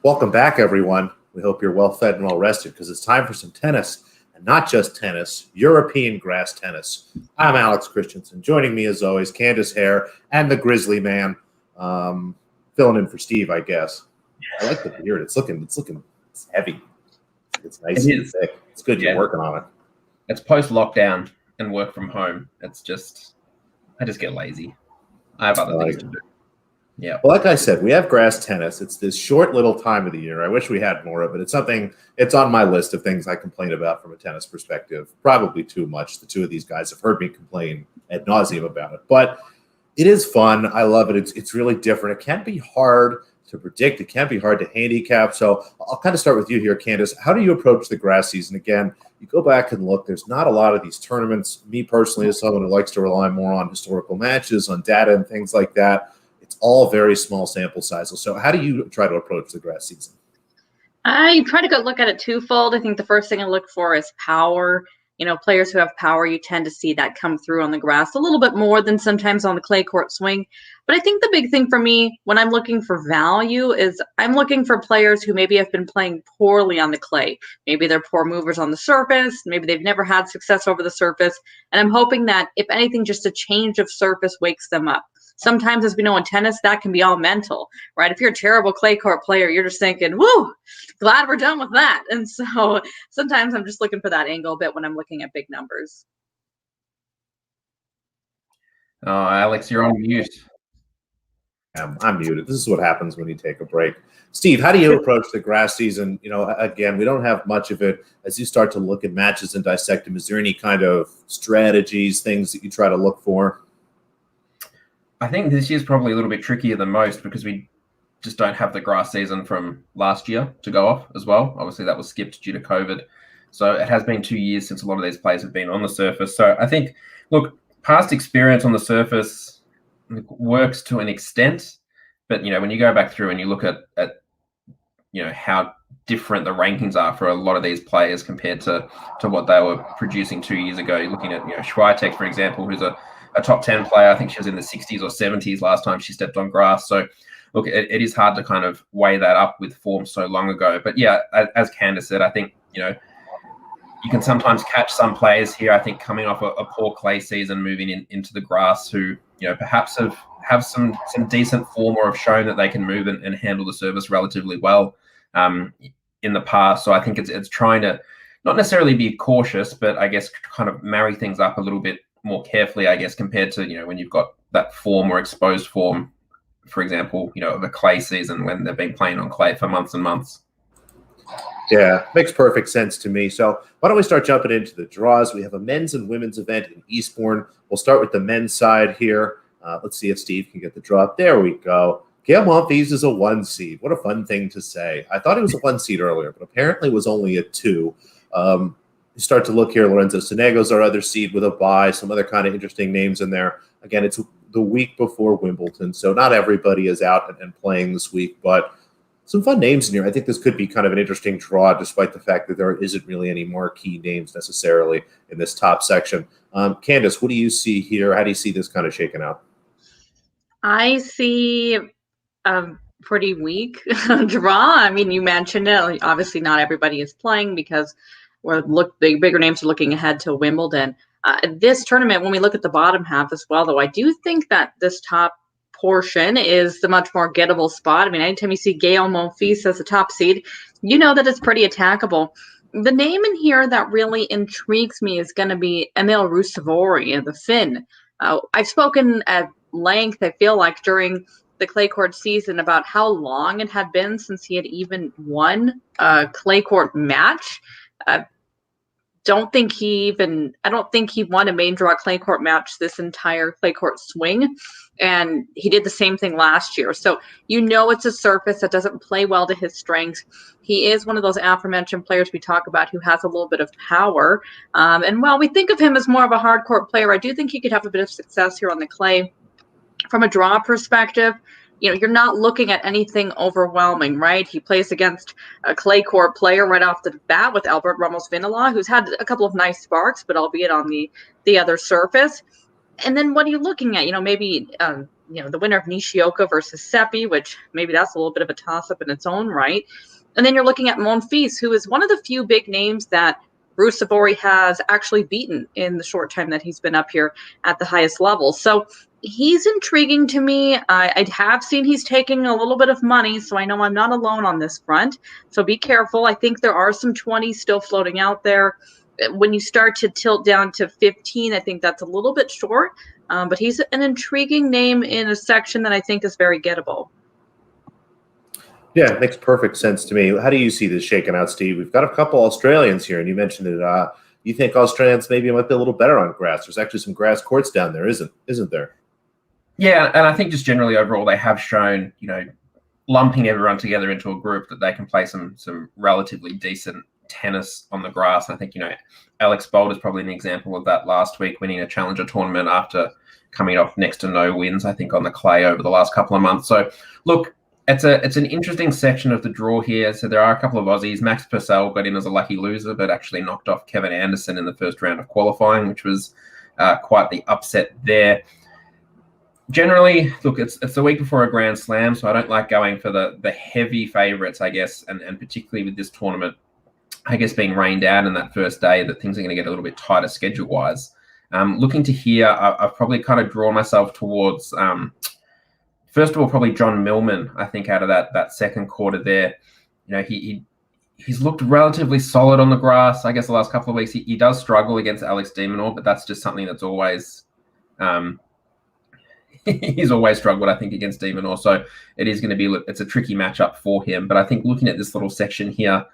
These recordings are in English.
Welcome back, everyone. We hope you're well fed and well rested because it's time for some tennis, and not just tennis, European grass tennis. I'm Alex Christensen. Joining me, as always, Candace Hare and the Grizzly Man, filling in for Steve, I guess. I like the beard. It's heavy. It's nice and thick. It's good you're working on it. It's post-lockdown and work from home. I just get lazy. I have other things to do. Yeah. Well, like I said, we have grass tennis. It's this short little time of the year. I wish we had more of it. It's on my list of things I complain about from a tennis perspective. Probably too much. The two of these guys have heard me complain ad nauseum about it. But it is fun. I love it. It's really different. It can be hard to predict. It can be hard to handicap. So I'll kind of start with you here, Candace. How do you approach the grass season? Again, you go back and look. There's not a lot of these tournaments. Me personally, as someone who likes to rely more on historical matches, on data and things like that, it's all very small sample sizes. So how do you try to approach the grass season? I try to look at it twofold. I think the first thing I look for is power. Players who have power, you tend to see that come through on the grass a little bit more than sometimes on the clay court swing. But I think the big thing for me when I'm looking for value is I'm looking for players who maybe have been playing poorly on the clay. Maybe they're poor movers on the surface. Maybe they've never had success over the surface. And I'm hoping that, if anything, just a change of surface wakes them up. Sometimes, as we know in tennis, that can be all mental, right? If you're a terrible clay court player, you're just thinking, woo, glad we're done with that. And so sometimes I'm just looking for that angle a bit when I'm looking at big numbers. Oh, Alex, you're on mute. I'm muted. This is what happens when you take a break. Steve, how do you approach the grass season? Again, we don't have much of it. As you start to look at matches and dissect them, is there any kind of strategies, things that you try to look for? I think this year's probably a little bit trickier than most because we just don't have the grass season from last year to go off as well. Obviously, that was skipped due to COVID. So it has been 2 years since a lot of these players have been on the surface. So I think, look, past experience on the surface works to an extent. But, when you go back through and you look at how different the rankings are for a lot of these players compared to what they were producing 2 years ago. You're looking at, Schweitek, for example, who's a top 10 player. I think she was in the 60s or 70s last time she stepped on grass. So, look, it is hard to kind of weigh that up with form so long ago. But, yeah, as Candace said, I think, you can sometimes catch some players here, I think, coming off a poor clay season, moving into the grass who, perhaps have some decent form or have shown that they can move and handle the service relatively well in the past. So I think it's trying to not necessarily be cautious, but I guess kind of marry things up a little bit more carefully, I guess, compared to, when you've got that form or exposed form, for example, of a clay season when they've been playing on clay for months and months. Yeah, makes perfect sense to me. So why don't we start jumping into the draws? We have a men's and women's event in Eastbourne. We'll start with the men's side here. Let's see if Steve can get the draw up. There we go. Gael Monfils is a 1 seed. What a fun thing to say. I thought he was a 1 seed earlier, but apparently was only a 2. You start to look here, Lorenzo Sonego's our other seed with a bye, some other kind of interesting names in there. Again, it's the week before Wimbledon, so not everybody is out and playing this week, but some fun names in here. I think this could be kind of an interesting draw, despite the fact that there isn't really any more key names necessarily in this top section. Candace, what do you see here? How do you see this kind of shaking out? I see a pretty weak draw. I mean, you mentioned it. Obviously, not everybody is playing because the bigger names are looking ahead to Wimbledon. This tournament, when we look at the bottom half as well, though, I do think that this top portion is the much more gettable spot. I mean, anytime you see Gael Monfils as a top seed, you know that it's pretty attackable. The name in here that really intrigues me is going to be Emil Ruusuvuori, the Finn. I've spoken at length, I feel like, during the clay court season about how long it had been since he had even won a clay court match. I don't think he won a main draw clay court match this entire clay court swing. And he did the same thing last year. So it's a surface that doesn't play well to his strengths. He is one of those aforementioned players we talk about who has a little bit of power. And while we think of him as more of a hard court player, I do think he could have a bit of success here on the clay. From a draw perspective, you're not looking at anything overwhelming, right? He plays against a clay court player right off the bat with Albert Ramos Vinola, who's had a couple of nice sparks, but albeit on the other surface. And then what are you looking at? Maybe the winner of Nishioka versus Seppi, which maybe that's a little bit of a toss-up in its own right. And then you're looking at Monfils, who is one of the few big names that Ruusuvuori has actually beaten in the short time that he's been up here at the highest level. So he's intriguing to me. I have seen he's taking a little bit of money, so I know I'm not alone on this front. So be careful. I think there are some 20s still floating out there. When you start to tilt down to 15, I think that's a little bit short. But he's an intriguing name in a section that I think is very gettable. Yeah, it makes perfect sense to me. How do you see this shaking out, Steve? We've got a couple Australians here, and you mentioned it. You think Australians maybe might be a little better on grass. There's actually some grass courts down there, isn't there? Yeah, and I think just generally overall they have shown, lumping everyone together into a group that they can play some relatively decent tennis on the grass. I think, Alex Bolt is probably an example of that last week, winning a challenger tournament after coming off next to no wins, I think, on the clay over the last couple of months. So, look, it's an interesting section of the draw here. So there are a couple of Aussies. Max Purcell got in as a lucky loser, but actually knocked off Kevin Anderson in the first round of qualifying, which was quite the upset there. Generally, look, it's the week before a Grand Slam, so I don't like going for the heavy favourites, I guess, and particularly with this tournament, I guess, being rained out in that first day, that things are going to get a little bit tighter schedule-wise. Looking to here, I've probably kind of drawn myself towards, first of all, probably John Millman, I think, out of that second quarter there. He's looked relatively solid on the grass. I guess the last couple of weeks, he does struggle against Alex de Minaur, but that's just something that's always... he's always struggled, I think, against de Minaur. So it is going to be, it's a tricky matchup for him. But I think looking at this little section here,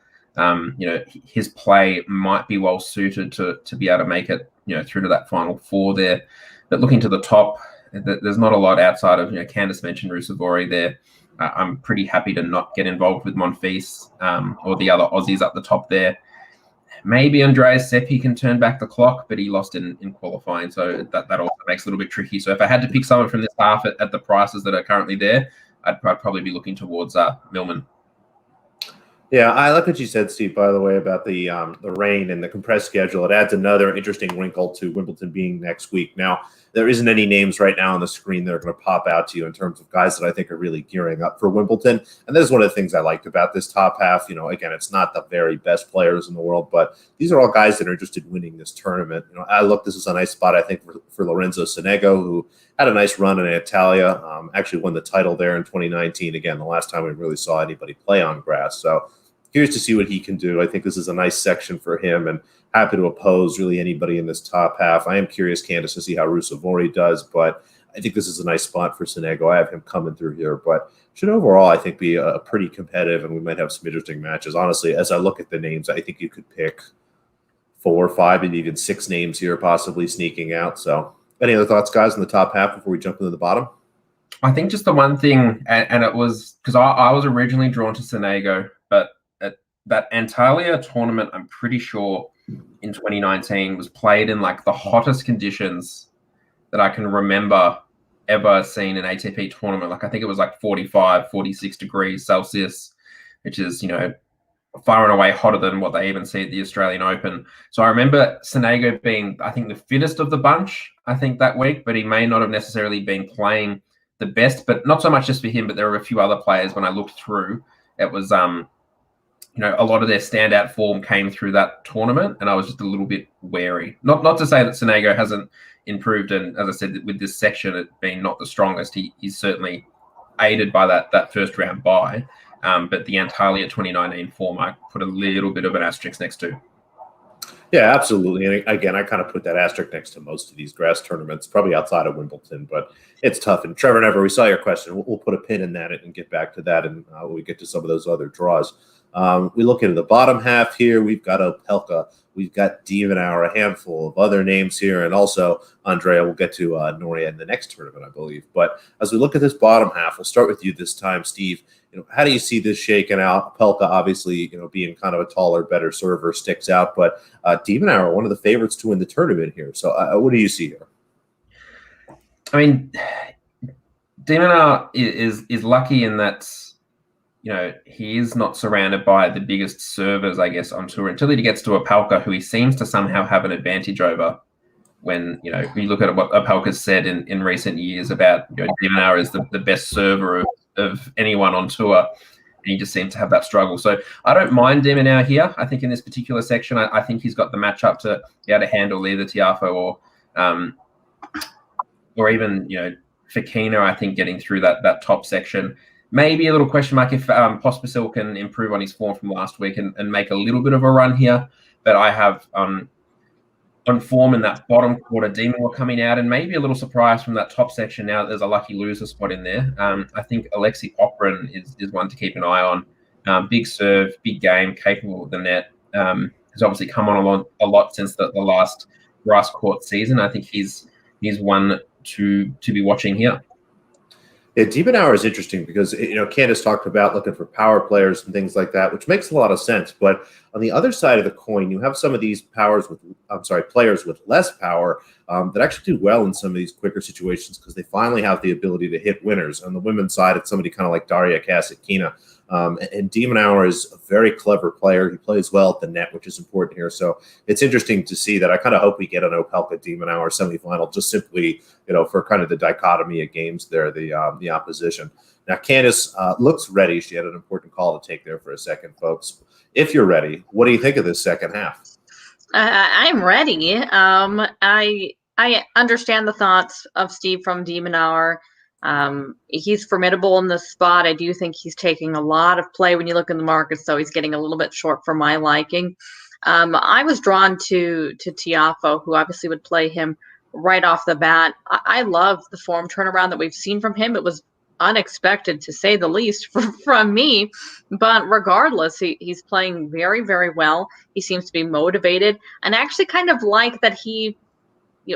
his play might be well suited to be able to make it, through to that final four there. But looking to the top, there's not a lot outside of, Candice mentioned Ruusuvuori there. I'm pretty happy to not get involved with Monfils or the other Aussies up the top there. Maybe Andreas Seppi can turn back the clock, but he lost in qualifying, so that also makes it a little bit tricky. So if I had to pick someone from this half at the prices that are currently there, I'd probably be looking towards Millman. Yeah, I like what you said, Steve, by the way, about the rain and the compressed schedule. It adds another interesting wrinkle to Wimbledon being next week. Now, there isn't any names right now on the screen that are going to pop out to you in terms of guys that I think are really gearing up for Wimbledon. And this is one of the things I liked about this top half. Again, it's not the very best players in the world, but these are all guys that are interested in winning this tournament. This is a nice spot, I think, for Lorenzo Sonego, who had a nice run in Italia, actually won the title there in 2019. Again, the last time we really saw anybody play on grass. So curious to see what he can do. I think this is a nice section for him, and happy to oppose really anybody in this top half. I am curious, Candice, to see how Ruusuvuori does, but I think this is a nice spot for Sonego. I have him coming through here, but should overall, I think, be a pretty competitive, and we might have some interesting matches. Honestly, as I look at the names, I think you could pick 4, 5, and even 6 names here possibly sneaking out. So any other thoughts, guys, in the top half before we jump into the bottom? I think just the one thing, and it was because I was originally drawn to Sonego, but that Antalya tournament, I'm pretty sure in 2019 was played in like the hottest conditions that I can remember ever seen an ATP tournament. Like I think it was like 45, 46 degrees Celsius, which is, far and away hotter than what they even see at the Australian Open. So I remember Sonego being, I think, the fittest of the bunch, I think, that week, but he may not have necessarily been playing the best, but not so much just for him, but there were a few other players when I looked through. It was, a lot of their standout form came through that tournament, and I was just a little bit wary. Not to say that Sonego hasn't improved, and as I said, with this section, it being not the strongest, he's certainly aided by that first round bye. But the Antalya 2019 form, I put a little bit of an asterisk next to. Yeah, absolutely. And again, I kind of put that asterisk next to most of these grass tournaments, probably outside of Wimbledon, but it's tough. And Trevor Never, we saw your question. We'll put a pin in that and get back to that, and when we get to some of those other draws. We look into the bottom half here. We've got Opelka. We've got de Minaur, a handful of other names here, and also Andrea. We'll get to Noria in the next tournament, I believe. But as we look at this bottom half, we'll start with you this time, Steve. How do you see this shaking out? Opelka, obviously, being kind of a taller, better server, sticks out. But de Minaur, one of the favorites to win the tournament here. So what do you see here? I mean, de Minaur is lucky in that, he is not surrounded by the biggest servers, I guess, on tour until he gets to Opelka, who he seems to somehow have an advantage over. when, you look at what Opelka's said in recent years about, de Minaur is the best server of anyone on tour, and he just seems to have that struggle. So I don't mind de Minaur here. I think in this particular section, I think he's got the matchup to be able to handle either Tiafoe or even, Fekina, I think, getting through that top section. Maybe a little question mark if Pospisil can improve on his form from last week and make a little bit of a run here. But I have on form in that bottom quarter, de Minaur coming out, and maybe a little surprise from that top section now that there's a lucky loser spot in there. I think Alexei Popyrin is one to keep an eye on. Big serve, big game, capable of the net. Has obviously come on a lot since the last grass court season. I think he's one to be watching here. Yeah, de Minaur is interesting because, Candace talked about looking for power players and things like that, which makes a lot of sense. But on the other side of the coin, you have some of these players with less power that actually do well in some of these quicker situations because they finally have the ability to hit winners. On the women's side, it's somebody kind of like Daria Kasatkina. And de Minaur is a very clever player. He plays well at the net, which is important here. So it's interesting to see that. I kind of hope we get an Opelka de Minaur semifinal, just simply, for kind of the dichotomy of games there, the opposition. Now, Candace looks ready. She had an important call to take there for a second, folks. If you're ready, what do you think of this second half? I'm ready. I understand the thoughts of Steve from de Minaur. He's formidable in this spot. I do think he's taking a lot of play when you look in the markets, so he's getting a little bit short for my liking. I was drawn to Tiafoe, who obviously would play him right off the bat. I love the form turnaround that we've seen from him. It was unexpected, to say the least, from me. But regardless, he's playing very, very well. He seems to be motivated, and I actually kind of like that he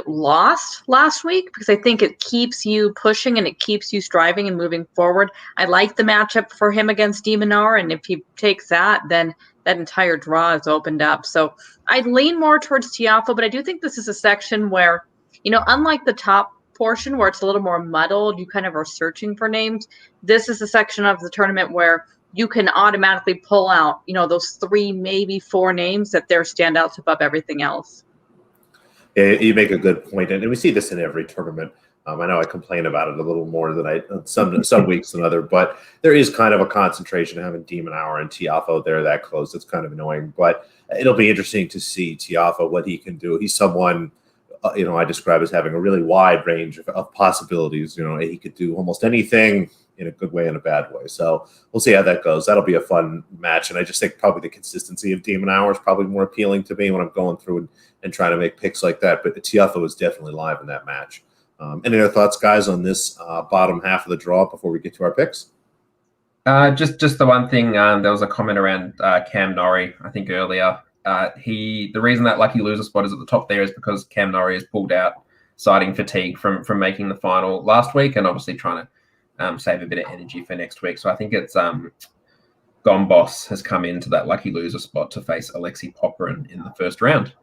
lost last week because I think it keeps you pushing and it keeps you striving and moving forward. I like the matchup for him against de Minaur, and if he takes that, then that entire draw is opened up. So I'd lean more towards Tiafoe, but I do think this is a section where, unlike the top portion where it's a little more muddled, you kind of are searching for names. This is a section of the tournament where you can automatically pull out, those 3, maybe 4 names that they're standouts above everything else. You make a good point, and we see this in every tournament. I know I complain about it a little more than some weeks than other, but there is kind of a concentration having de Minaur and Tiafoe there that close. It's kind of annoying, but it'll be interesting to see Tiafoe, what he can do. He's someone, I describe as having a really wide range of possibilities. He could do almost anything in a good way and a bad way. So we'll see how that goes. That'll be a fun match, and I just think probably the consistency of de Minaur is probably more appealing to me when I'm going through and trying to make picks like that. But Tiafoe is definitely live in that match. Any other thoughts, guys, on this bottom half of the draw before we get to our picks? Just the one thing. There was a comment around Cam Norrie, I think earlier. The reason that lucky loser spot is at the top there is because Cam Norrie is pulled out, citing fatigue from making the final last week, and obviously trying to save a bit of energy for next week. So I think it's Gombos has come into that lucky loser spot to face Alexei Popyrin in the first round.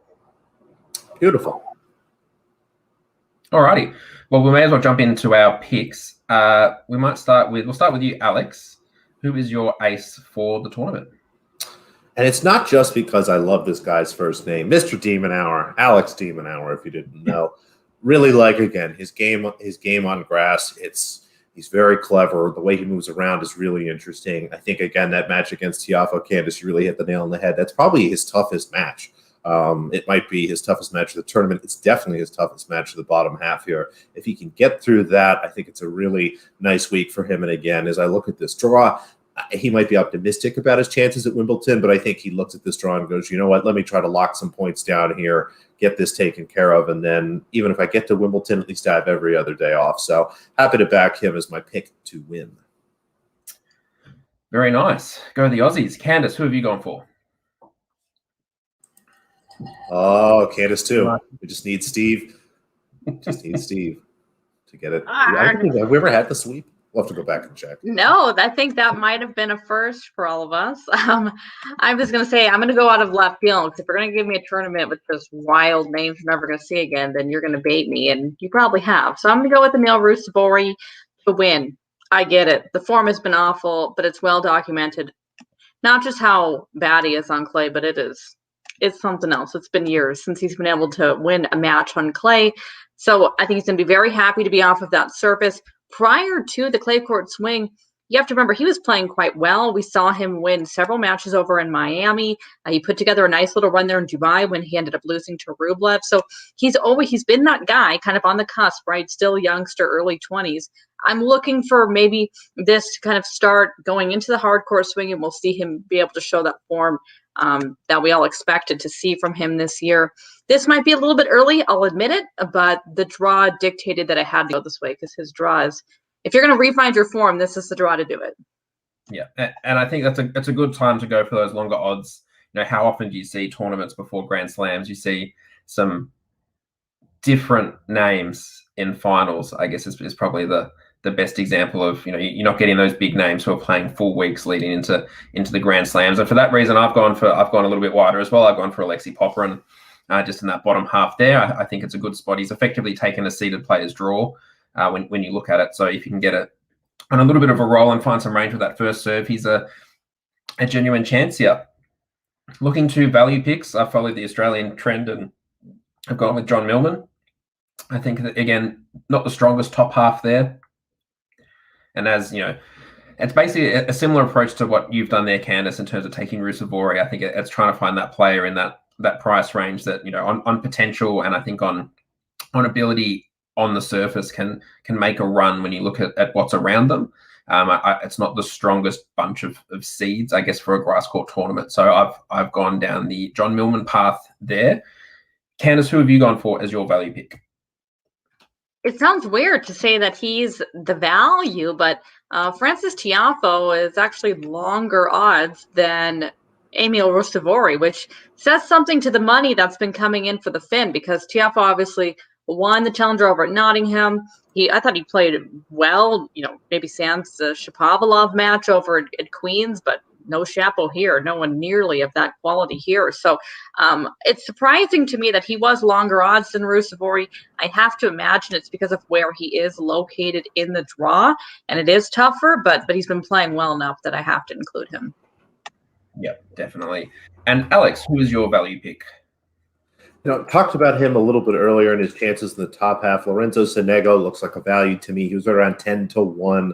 Beautiful. Alrighty. Well, we may as well jump into our picks. We'll start with you, Alex. Who is your ace for the tournament? And it's not just because I love this guy's first name, Mr. de Minaur, Alex de Minaur, if you didn't know. Really like, again, his game on grass. He's very clever. The way he moves around is really interesting. I think, again, that match against Tiafoe, Candace, you really hit the nail on the head. That's probably his toughest match. It might be his toughest match of the tournament. It's definitely his toughest match of the bottom half here. If he can get through that, I think it's a really nice week for him. And again, as I look at this draw, he might be optimistic about his chances at Wimbledon, but I think he looks at this draw and goes, you know what, let me try to lock some points down here, get this taken care of, and then even if I get to Wimbledon, at least I have every other day off. So happy to back him as my pick to win. Very nice. Go the Aussies. Candace, who have you gone for? Oh, Candace too. We just need Steve. Just need Steve to get it. Have we ever had the sweep? We'll have to go back and check. No, I think that might have been a first for all of us. I was going to say, I'm going to go out of left field because if you're going to give me a tournament with just wild names I'm never going to see again, then you're going to bait me, and you probably have. So I'm going to go with Emil Ruusuvuori to win. I get it. The form has been awful, but it's well documented. Not just how bad he is on clay, but it is is something else. It's been years since he's been able to win a match on clay. So I think he's going to be very happy to be off of that surface. Prior to the clay court swing, you have to remember he was playing quite well. We saw him win several matches over in Miami. He put together a nice little run there in Dubai when he ended up losing to Rublev. So he's been that guy kind of on the cusp, right? Still youngster, early 20s. I'm looking for maybe this to kind of start going into the hard court swing, and we'll see him be able to show that form that we all expected to see from him this year. This might be a little bit early, I'll admit it, but the draw dictated that I had to go this way because his draw is, if you're going to refine your form, this is the draw to do it. Yeah, and I think that's a good time to go for those longer odds. You know, how often do you see tournaments before Grand Slams? You see some different names in finals, I guess is probably the best example of, you know, you're not getting those big names who are playing full weeks leading into the Grand Slams. And for that reason, I've gone a little bit wider as well. I've gone for Alexei Popyrin just in that bottom half there. I think it's a good spot. He's effectively taken a seeded player's draw when you look at it. So if you can get it on a little bit of a roll and find some range with that first serve, he's a genuine chance here. Looking to value picks, I followed the Australian trend and I've gone with John Millman. I think that, again, not the strongest top half there. And as you know, it's basically a similar approach to what you've done there, Candice, in terms of taking Rusevori. I think it's trying to find that player in that price range that, you know, on potential and I think on ability on the surface can make a run when you look at what's around them. It's not the strongest bunch of seeds, I guess, for a grass court tournament. So I've gone down the John Millman path there. Candice, who have you gone for as your value pick? It sounds weird to say that he's the value, but Francis Tiafoe is actually longer odds than Emil Rusevori, which says something to the money that's been coming in for the Finn, because Tiafoe obviously won the challenger over at Nottingham. I thought he played well, you know, maybe sans the Shapovalov match over at Queens, but no Shapo here, no one nearly of that quality here. So it's surprising to me that he was longer odds than Rusevori. I have to imagine it's because of where he is located in the draw, and it is tougher, but he's been playing well enough that I have to include him. Yep, definitely. And Alex, who is your value pick? You know, talked about him a little bit earlier in his chances in the top half. Lorenzo Sonego looks like a value to me. He was around 10-1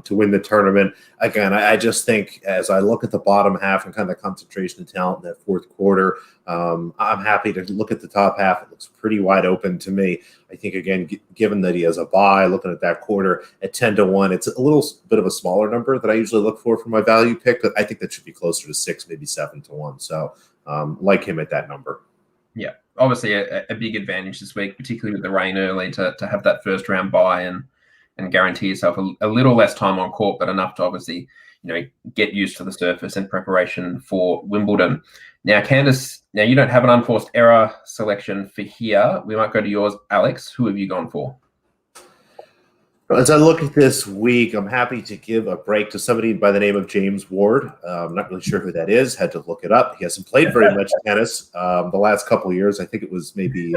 to win the tournament. Again, I just think as I look at the bottom half and kind of the concentration of talent in that fourth quarter, I'm happy to look at the top half. It looks pretty wide open to me. I think, again, given that he has a bye, looking at that quarter at 10-1, it's a little bit of a smaller number that I usually look for my value pick, but I think that should be closer to 6, maybe 7-1. So like him at that number. Yeah, obviously a big advantage this week, particularly with the rain early, to have that first round bye and guarantee yourself a little less time on court, but enough to obviously, you know, get used to the surface in preparation for Wimbledon. Now, Candice, you don't have an unforced error selection for here. We might go to yours, Alex. Who have you gone for? As I look at this week, I'm happy to give a break to somebody by the name of James Ward. I'm not really sure who that is. Had to look it up. He hasn't played very much tennis the last couple of years. I think it was maybe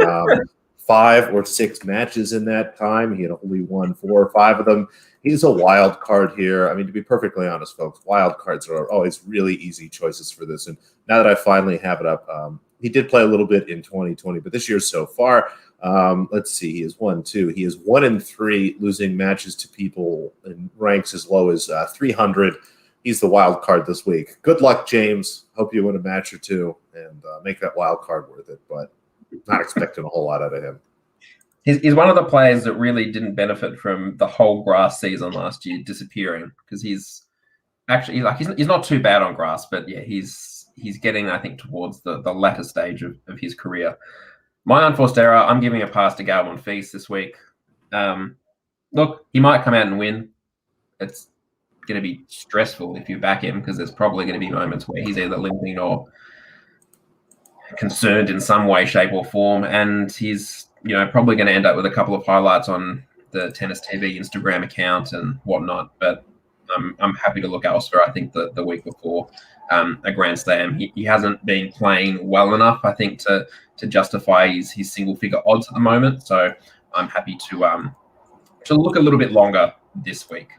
5 or 6 matches in that time. He had only won 4 or 5 of them. He's a wild card here. I mean, to be perfectly honest, folks, wild cards are always really easy choices for this. And now that I finally have it up, he did play a little bit in 2020, but this year so far, let's see, he has 1, 2. He is 1-3 losing matches to people in ranks as low as 300. He's the wild card this week. Good luck, James. Hope you win a match or 2 and make that wild card worth it, but not expecting a whole lot out of him. He's one of the players that really didn't benefit from the whole grass season last year disappearing, because he's actually he's not too bad on grass, but yeah, he's getting, I think, towards the latter stage of his career. My unforced error, I'm giving a pass to Gael Monfils this week. Look, he might come out and win. It's going to be stressful if you back him, because there's probably going to be moments where he's either limping or concerned in some way, shape, or form, and he's, you know, probably going to end up with a couple of highlights on the Tennis TV Instagram account and whatnot. But I'm happy to look elsewhere. I think the week before a Grand Slam, he hasn't been playing well enough, I think, to justify his single figure odds at the moment. So I'm happy to look a little bit longer this week.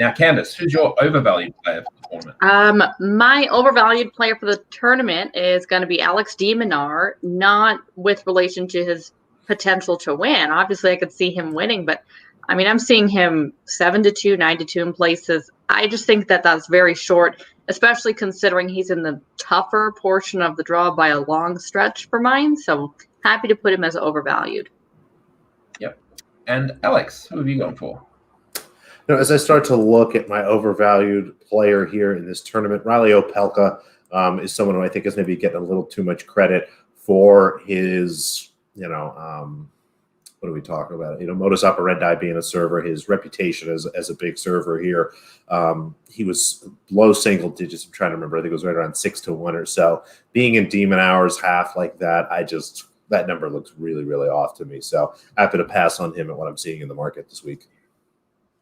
Now, Candice, who's your overvalued player for the tournament? My overvalued player for the tournament is going to be Alex de Minaur, not with relation to his potential to win. Obviously, I could see him winning, but I mean, I'm seeing him 7-2, 9-2 in places. I just think that that's very short, especially considering he's in the tougher portion of the draw by a long stretch for mine. So happy to put him as overvalued. Yep. And Alex, who have you gone for? As I start to look at my overvalued player here in this tournament, Riley Opelka is someone who I think is maybe getting a little too much credit for his, what are we talking about? Modus operandi being a server, his reputation as a big server here. He was low single digits. I'm trying to remember. I think it was right around 6-1 or so. Being in de Minaur's half like that, that number looks really, really off to me. So happy to pass on him at what I'm seeing in the market this week.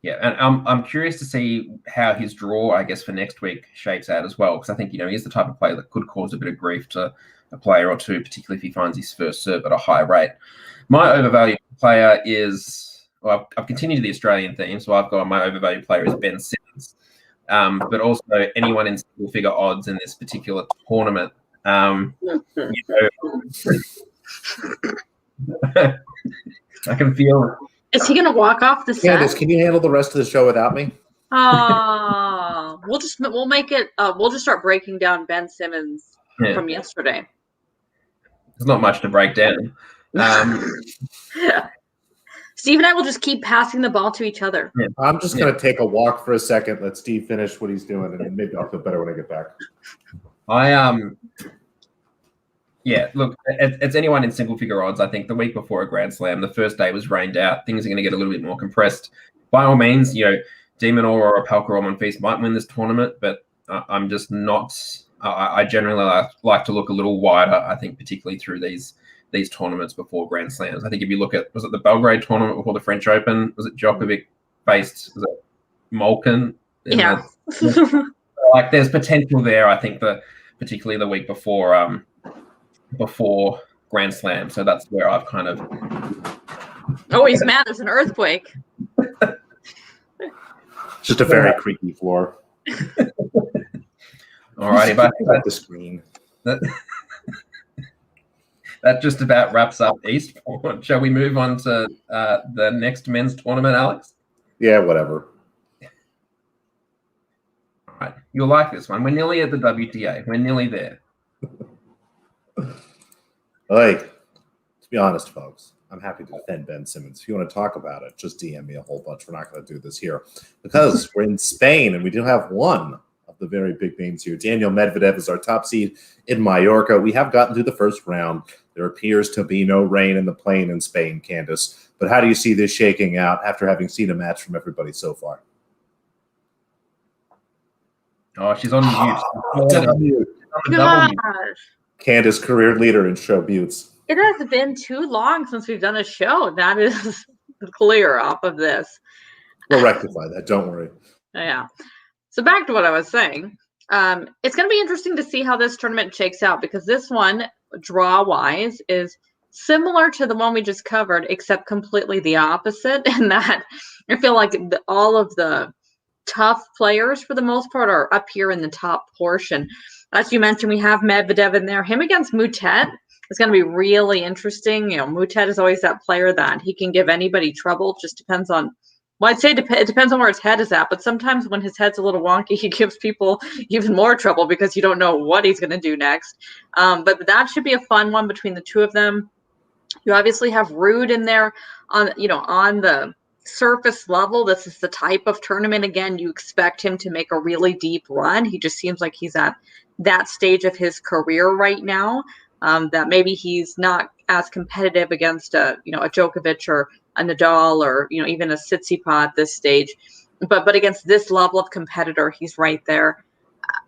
Yeah, and I'm curious to see how his draw, I guess, for next week shapes out as well, because I think, he's the type of player that could cause a bit of grief to a player or two, particularly if he finds his first serve at a high rate. My overvalued player is, well, I've continued the Australian theme, so I've got my overvalued player is Ben Simmons, but also anyone in single-figure odds in this particular tournament. I can feel... Is he going to walk off the set? Candice, can you handle the rest of the show without me? We'll just start breaking down Ben Simmons from yesterday. There's not much to break down. Steve and I will just keep passing the ball to each other. Yeah. I'm just going to take a walk for a second, let Steve finish what he's doing, and then maybe I'll feel better when I get back. Look, it's anyone in single-figure odds. I think the week before a Grand Slam, the first day was rained out. Things are going to get a little bit more compressed. By all means, de Minaur or Opelka or Monfils might win this tournament, but I'm just not. I generally like to look a little wider. I think particularly through these tournaments before Grand Slams. I think if you look at, was it the Belgrade tournament before the French Open? Was it Djokovic faced Malkin? Yeah. There's potential there. I think particularly the week before Grand Slam. So that's where I've kind of... Oh, he's mad. There's an earthquake. Just a very creaky floor. All righty, but the screen. That just about wraps up Eastbourne. Shall we move on to the next men's tournament, Alex? Yeah, whatever. All right. You'll like this one. We're nearly at the WTA. We're nearly there. To be honest, folks, I'm happy to defend Ben Simmons. If you want to talk about it, just DM me a whole bunch. We're not going to do this here because we're in Spain and we do have one of the very big names here. Daniel Medvedev is our top seed in Mallorca. We have gotten through the first round. There appears to be no rain in the plain in Spain, Candice. But how do you see this shaking out after having seen a match from everybody so far? Oh, she's on mute. Gosh. Candice, career leader in show mutes. It has been too long since we've done a show. That is clear off of this. We'll rectify that. Don't worry. Yeah. So back to what I was saying. It's going to be interesting to see how this tournament shakes out because this one, draw-wise, is similar to the one we just covered, except completely the opposite in that I feel like all of the tough players, for the most part, are up here in the top portion. As you mentioned, we have Medvedev in there. Him against Moutet is going to be really interesting. Moutet is always that player that he can give anybody trouble. It just depends on, well, I'd say it depends on where his head is at. But sometimes when his head's a little wonky, he gives people even more trouble because you don't know what he's going to do next. But that should be a fun one between the two of them. You obviously have Ruud in there on the surface level. This is the type of tournament, again, you expect him to make a really deep run. He just seems like he's at that stage of his career right now, that maybe he's not as competitive against a Djokovic or a Nadal or even a Tsitsipas at this stage, but against this level of competitor, he's right there.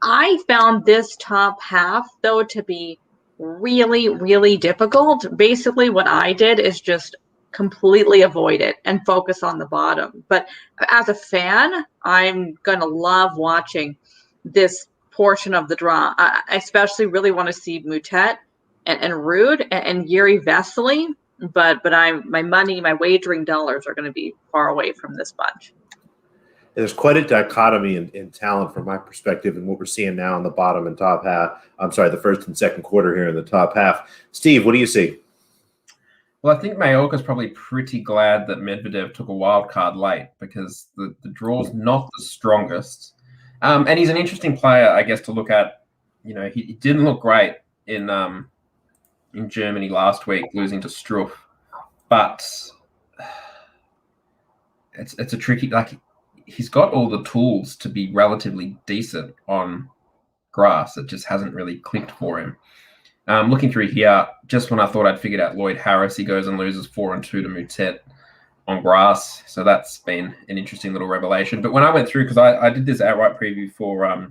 I found this top half though to be really, really difficult. Basically, what I did is just completely avoid it and focus on the bottom. But as a fan, I'm gonna love watching this portion of the draw. I especially really want to see Moutet and Ruud and Yuri Vesely, but my wagering dollars are going to be far away from this bunch. There's quite a dichotomy in talent from my perspective and what we're seeing now in the bottom and top half. I'm sorry, the first and second quarter here in the top half. Steve, what do you see? Well, I think Mallorca's probably pretty glad that Medvedev took a wild card late because the draw's not the strongest. And he's an interesting player, I guess, to look at. He didn't look great in Germany last week, losing to Struff. But it's a tricky, he's got all the tools to be relatively decent on grass. It just hasn't really clicked for him. Looking through here, just when I thought I'd figured out Lloyd Harris, he goes and loses 4-2 to Moutet on grass. So that's been an interesting little revelation. But when I went through, because I did this outright preview for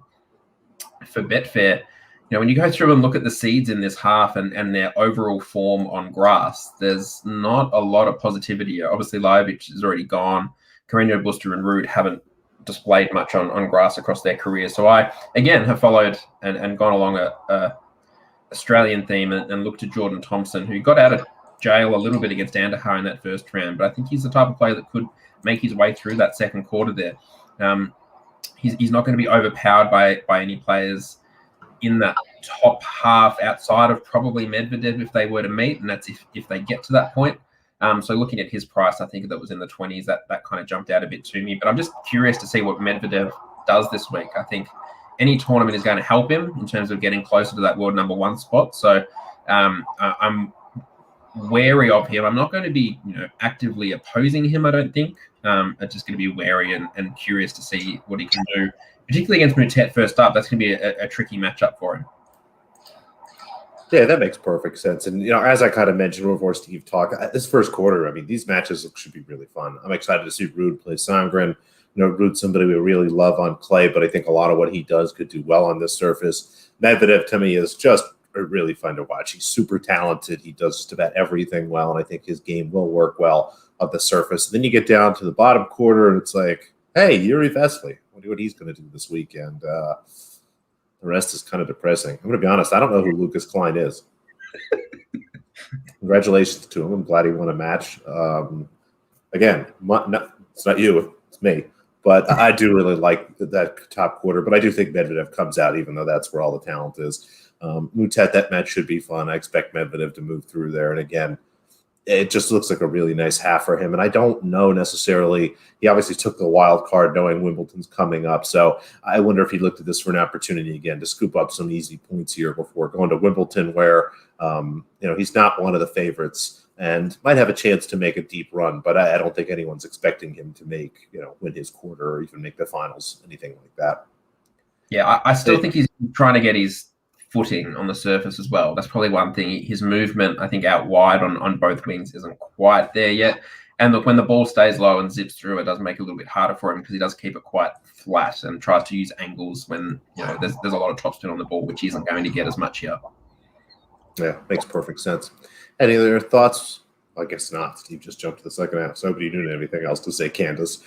Betfair, when you go through and look at the seeds in this half and their overall form on grass, there's not a lot of positivity. Obviously, Lajovic is already gone. Carreño, Buster, and Ruud haven't displayed much on grass across their career. So I, again, have followed and gone along a Australian theme and looked at Jordan Thompson, who got out of jail a little bit against Andahar in that first round. But I think he's the type of player that could make his way through that second quarter there. He's not going to be overpowered by any players in that top half outside of probably Medvedev if they were to meet, and that's if they get to that point. So looking at his price, I think that was in the 20s. That kind of jumped out a bit to me. But I'm just curious to see what Medvedev does this week. I think any tournament is going to help him in terms of getting closer to that world number one spot. So I'm wary of him. I'm not going to be actively opposing him, I don't think. I'm just going to be wary and curious to see what he can do, particularly against Moutet first up. That's going to be a tricky matchup for him. Yeah, that makes perfect sense. And, as I kind of mentioned before Steve talked, this first quarter, I mean, these matches should be really fun. I'm excited to see Ruud play Sandgren. Ruud's somebody we really love on clay, but I think a lot of what he does could do well on this surface. Medvedev, to me, is just really fun to watch. He's super talented. He does just about everything well, and I think his game will work well on the surface. And then you get down to the bottom quarter, and it's like, hey, Yuri Vesely, wonder what he's going to do this weekend. The rest is kind of depressing. I'm going to be honest. I don't know who Lucas Klein is. Congratulations to him. I'm glad he won a match. Again, it's not you. It's me. But I do really like that top quarter. But I do think Medvedev comes out, even though that's where all the talent is. Moutet, that match should be fun. I expect Medvedev to move through there. And again, it just looks like a really nice half for him. And I don't know necessarily. He obviously took the wild card knowing Wimbledon's coming up. So I wonder if he looked at this for an opportunity again to scoop up some easy points here before going to Wimbledon, where he's not one of the favorites and might have a chance to make a deep run. But I don't think anyone's expecting him to win his quarter or even make the finals, anything like that. Yeah, I still think he's trying to get his footing on the surface as well. That's probably one thing. His movement, I think, out wide on both wings isn't quite there yet. And look, when the ball stays low and zips through, it does make it a little bit harder for him because he does keep it quite flat and tries to use angles when there's a lot of topspin on the ball, which he isn't going to get as much here. Yeah, makes perfect sense. Any other thoughts? I guess not. Steve just jumped to the second half. So nobody knew anything else to say, Candace.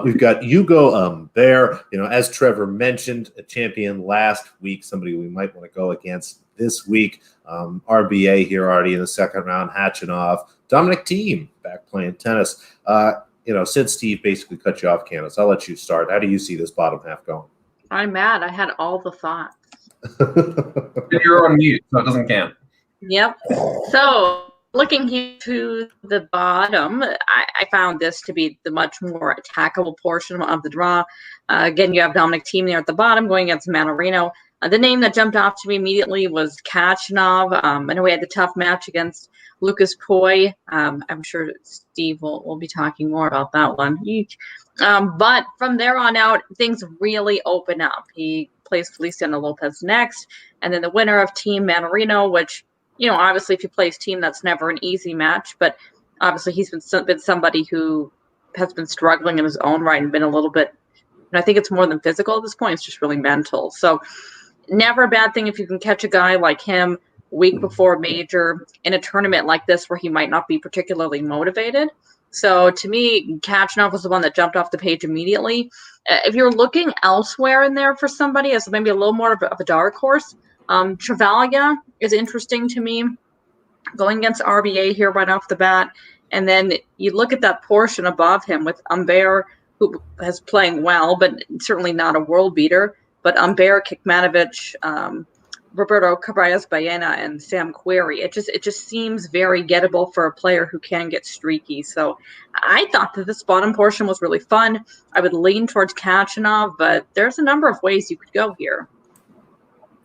We've got Hugo there. As Trevor mentioned, a champion last week, somebody we might want to go against this week. RBA here already in the second round, Khachanov. Dominic Thiem back playing tennis. Since Steve basically cut you off, Candace, I'll let you start. How do you see this bottom half going? I'm mad. I had all the thoughts. You're on mute, so it doesn't count. Yep. So looking here to the bottom, I found this to be the much more attackable portion of the draw. Again, you have Dominic Thiem there at the bottom going against Mannarino. The name that jumped off to me immediately was Khachanov. I know we had the tough match against Lucas Pouille. I'm sure Steve will be talking more about that one. But from there on out, things really open up. He plays Feliciano Lopez next, and then the winner of Thiem Mannarino, which, obviously if you play his team, that's never an easy match. But obviously he's been somebody who has been struggling in his own right and been a little bit, and I think it's more than physical at this point. It's just really mental. So never a bad thing if you can catch a guy like him week before a major in a tournament like this where he might not be particularly motivated. So to me, Khachanov was the one that jumped off the page immediately. If you're looking elsewhere in there for somebody as maybe a little more of a dark horse, Travaglia is interesting to me, going against RBA here right off the bat. And then you look at that portion above him with Humbert, who is playing well, but certainly not a world beater. But Humbert, Kekmanovic, Roberto Caballos Baena, and Sam Querrey. It just seems very gettable for a player who can get streaky. So I thought that this bottom portion was really fun. I would lean towards Kachanov, but there's a number of ways you could go here.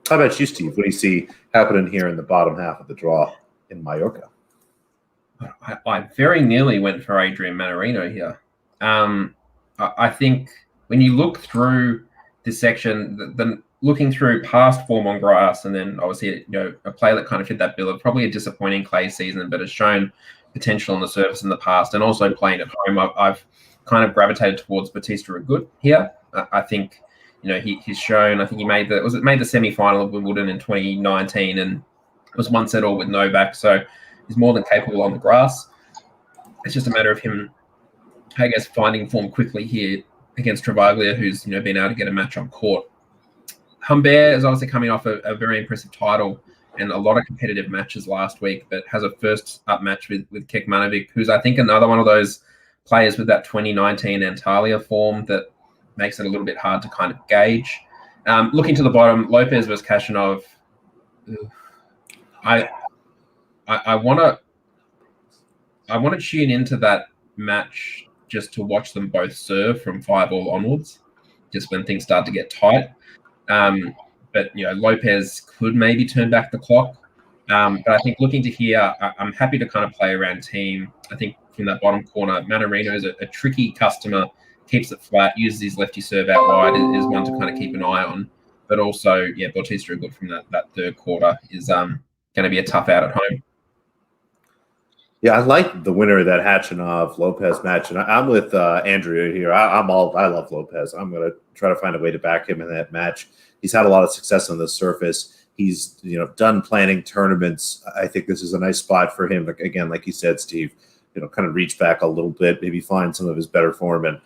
How about you, Steve? What do you see happening here in the bottom half of the draw in Mallorca? I very nearly went for Adrian Mannarino here. I think when you look through this section, the looking through past form on grass, and then obviously a player that kind of fit that bill of probably a disappointing clay season, but has shown potential on the surface in the past, and also playing at home, I've kind of gravitated towards Bautista Agut here. I think he's shown. I think he made the semi-final of Wimbledon in 2019, and it was one set all with Novak, so he's more than capable on the grass. It's just a matter of him, I guess, finding form quickly here against Travaglia, who's been able to get a match on court. Humbert is obviously coming off a very impressive title and a lot of competitive matches last week, but has a first up match with Kekmanovic, who's I think another one of those players with that 2019 Antalya form that makes it a little bit hard to kind of gauge. Looking to the bottom, Lopez versus Kachanov. I want to tune into that match just to watch them both serve from 5-all onwards, just when things start to get tight. But Lopez could maybe turn back the clock. But I think looking to here, I'm happy to kind of play around team. I think from that bottom corner, Mannarino is a tricky customer, keeps it flat, uses his lefty serve out wide, is one to kind of keep an eye on. But also, Bautista Agut from that third quarter is going to be a tough out at home. Yeah, I like the winner of that Khachanov-Lopez match, and I'm with Andrew here. I love Lopez. I'm going to try to find a way to back him in that match. He's had a lot of success on the surface. He's done planning tournaments. I think this is a nice spot for him. Again, like you said, Steve, kind of reach back a little bit, maybe find some of his better form, and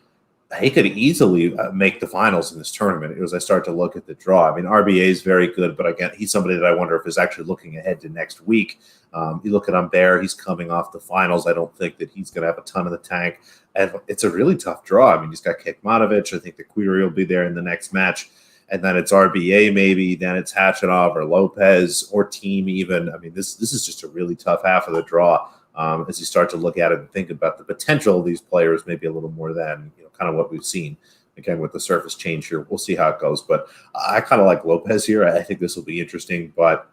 he could easily make the finals in this tournament. As I start to look at the draw, I mean, RBA is very good, but again, he's somebody that I wonder if is actually looking ahead to next week. You look at Humbert, he's coming off the finals. I don't think that he's going to have a ton of the tank, and it's a really tough draw. I mean, he's got Kekmanovic. I think the Querrey will be there in the next match, and then it's RBA maybe, then it's Khachanov or Lopez or Team even. I mean, this is just a really tough half of the draw. As you start to look at it and think about the potential of these players, maybe a little more than kind of what we've seen. Again, with the surface change here, we'll see how it goes. But I kind of like Lopez here. I think this will be interesting. But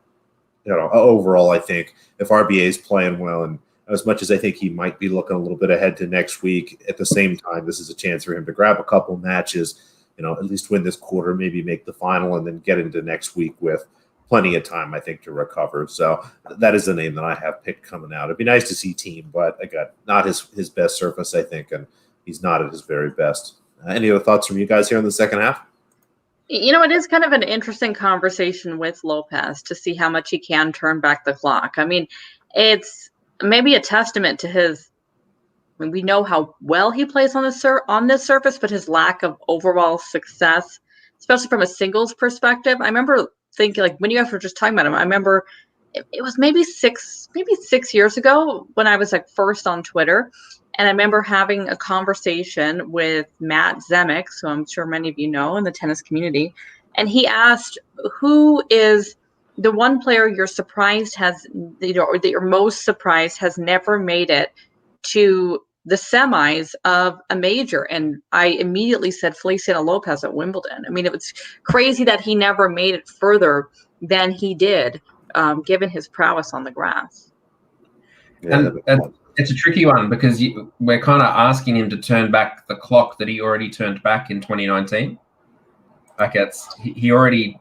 overall, I think if RBA is playing well, and as much as I think he might be looking a little bit ahead to next week, at the same time, this is a chance for him to grab a couple matches, at least win this quarter, maybe make the final, and then get into next week with plenty of time, I think, to recover. So that is the name that I have picked coming out. It'd be nice to see Team, but again, not his best surface, I think, and he's not at his very best. Any other thoughts from you guys here in the second half? It is kind of an interesting conversation with Lopez to see how much he can turn back the clock. I mean, it's maybe a testament to his. I mean, we know how well he plays on this surface, but his lack of overall success, especially from a singles perspective. I remember thinking, like, when you guys were just talking about him, I remember it was maybe six years ago when I was first on Twitter. And I remember having a conversation with Matt Zemek, who I'm sure many of you know in the tennis community. And he asked, who is the one player you're surprised has, or that you're most surprised has never made it to the semis of a major? And I immediately said Feliciano Lopez at Wimbledon. I mean, it was crazy that he never made it further than he did, given his prowess on the grass. Yeah, and it's a tricky one because we're kind of asking him to turn back the clock that he already turned back in 2019. Like he already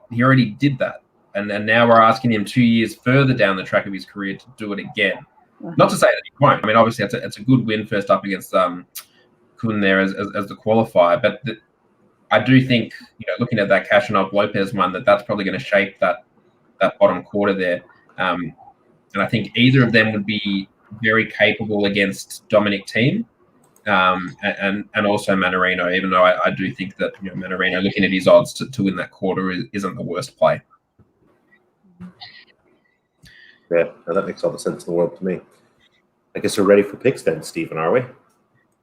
did that, and now we're asking him 2 years further down the track of his career to do it again. Not to say that he won't. I mean, obviously, it's a good win first up against Kun there as the qualifier. But I do think, looking at that Khachanov Lopez one, that's probably going to shape that bottom quarter there. And I think either of them would be very capable against Dominic Thiem and also Mannarino, even though I do think that Mannarino, looking at his odds to win that quarter, isn't the worst play. Yeah, that makes all the sense in the world to me. I guess we're ready for picks then, Stephen, are we?